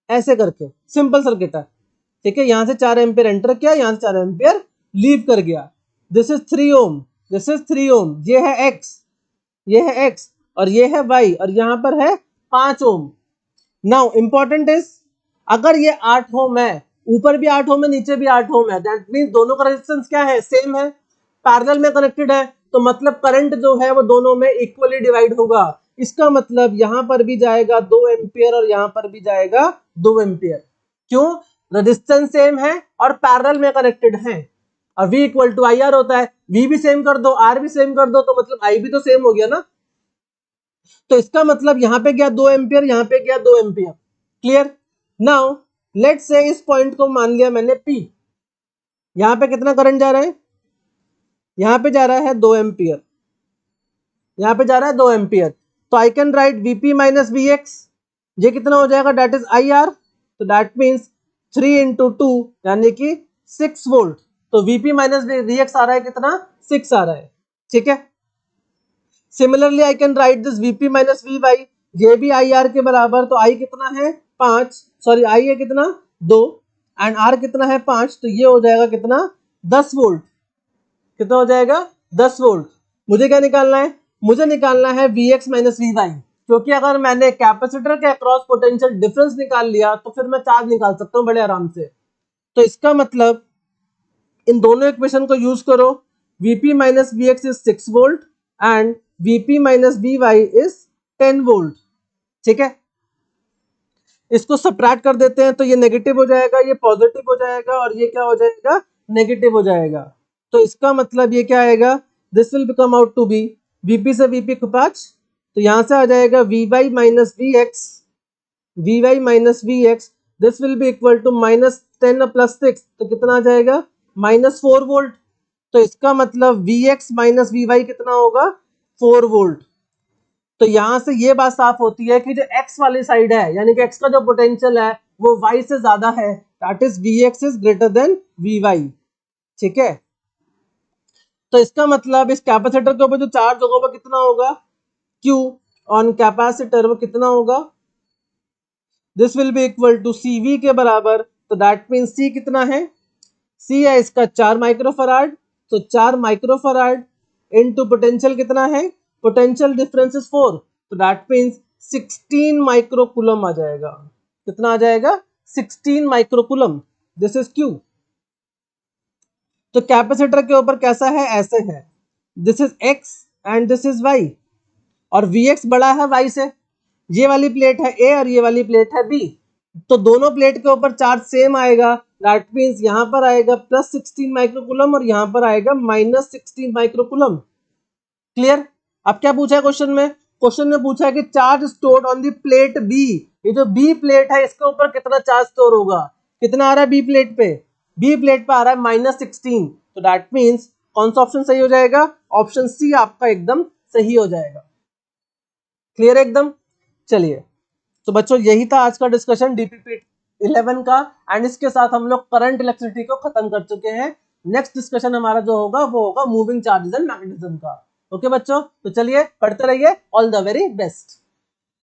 ऐसे करके सिंपल सर्किट है, ठीक है। यहां से 4 एम्पियर एंटर किया, यहां से 4 एम्पियर लीव कर गया। This is 3 ohm, this is 3 ohm, ये है एक्स, ये है x और ये है y और यहां पर है 5 ओम। नाउ इंपॉर्टेंट इज, अगर ये 8 ओम है, ऊपर भी 8 ओम है नीचे भी 8 ओम है, दैट मींस दोनों का रेजिस्टेंस क्या है सेम है, पैरेलल में कनेक्टेड है। तो मतलब करंट जो है वो दोनों में इक्वली डिवाइड होगा। इसका मतलब यहां पर भी जाएगा 2 एम्पियर और यहां पर भी जाएगा 2 एम्पियर, क्यों, रेजिस्टेंस सेम है और पैरेलल में कनेक्टेड है। और V इक्वल टू IR होता है, V भी सेम कर दो R भी सेम कर दो तो मतलब I भी तो सेम हो गया ना। तो इसका मतलब यहां पे गया 2 एम्पियर, यहां पे गया 2 ampere. Clear. Now let's say इस पॉइंट को मान लिया मैंने P, यहां पे कितना करंट जा रहा है, यहां पे जा रहा है 2 एम्पियर, यहां पे जा रहा है 2 एम्पियर। तो I can right VP minus VX, ये कितना हो जाएगा दैट इज IR। तो दैट मीन्स 3 into 2 यानी कि 6 वोल्ट। तो VP माइनस VX आ रहा है कितना 6 आ रहा है, ठीक है। Similarly I can right this VP minus VY, ये भी IR के बराबर। तो I कितना है 5, सॉरी I है कितना 2 एंड R कितना है 5, तो ये हो जाएगा कितना 10 वोल्ट, कितना हो जाएगा 10 वोल्ट। मुझे क्या निकालना है, मुझे निकालना है VX माइनस VY, क्योंकि अगर मैंने कैपेसिटर के अक्रॉस पोटेंशियल डिफरेंस निकाल लिया तो फिर मैं चार्ज निकाल सकता हूं बड़े आराम से। तो इसका मतलब इन दोनों इक्वेशन को यूज करो, VP minus VX is 6 volt and VP minus VY is 10 volt, ठीक है। इसको सब्ट्रैक्ट कर देते हैं तो ये नेगेटिव हो जाएगा, ये पॉजिटिव हो जाएगा और ये क्या हो जाएगा नेगेटिव हो जाएगा। तो इसका मतलब ये क्या आएगा, this will become out to be VP से VP को 5, तो यहां से आ जाएगा VY minus VX, VY minus VX this will be equal to -10 plus 6, तो कितना आ जाएगा -4 वोल्ट। तो इसका मतलब Vx माइनस Vy कितना होगा 4 वोल्ट। तो यहां से ये बात साफ होती है कि जो x वाली साइड है यानी कि x का जो पोटेंशियल है वो y से ज्यादा है, that is Vx is greater than Vy। ठीक है, तो इसका मतलब इस कैपेसिटर के ऊपर जो चार्ज होगा वो कितना होगा, Q ऑन कैपेसिटर वो कितना होगा, this will be equal to CV के बराबर। तो दैट मीन्स C कितना है, C है इसका 4 माइक्रोफराड, तो 4 माइक्रोफराड इनटू पोटेंशियल कितना है, पोटेंशियल डिफरेंस इज 4, तो दैट मीन्स 16 माइक्रोकूलम आ जाएगा। कितना आ जाएगा 16 माइक्रोकूलम, दिस इज Q। तो कैपेसिटर के ऊपर कैसा है, ऐसे है, this is X and this is Y, और Vx बड़ा है Y से, ये वाली प्लेट है A और ये वाली प्लेट है B, तो दोनों प्लेट के ऊपर चार्ज सेम आएगा, दैट मीन्स यहाँ पर आएगा +16 माइक्रोकूलम और यहाँ पर आएगा -16 माइक्रोकूलम। क्लियर। अब क्या पूछा है क्वेश्चन में, क्वेश्चन में पूछा है कि charge stored on the plate B, ये जो बी प्लेट है इसके ऊपर कितना चार्ज स्टोर होगा, कितना आ रहा है बी प्लेट पे, बी प्लेट पे आ रहा है -16, तो दैट मीन्स कौन सा ऑप्शन सही हो जाएगा, ऑप्शन सी आपका एकदम सही हो जाएगा। क्लियर एकदम। चलिए, तो बच्चों यही था आज का डिस्कशन डीपीपी 11 का, एंड इसके साथ हम लोग करंट इलेक्ट्रिसिटी को खत्म कर चुके हैं। नेक्स्ट डिस्कशन हमारा जो होगा वो होगा मूविंग चार्जेस एंड मैग्नेटिज्म का। ओके बच्चों, तो चलिए पढ़ते रहिए, ऑल द वेरी बेस्ट।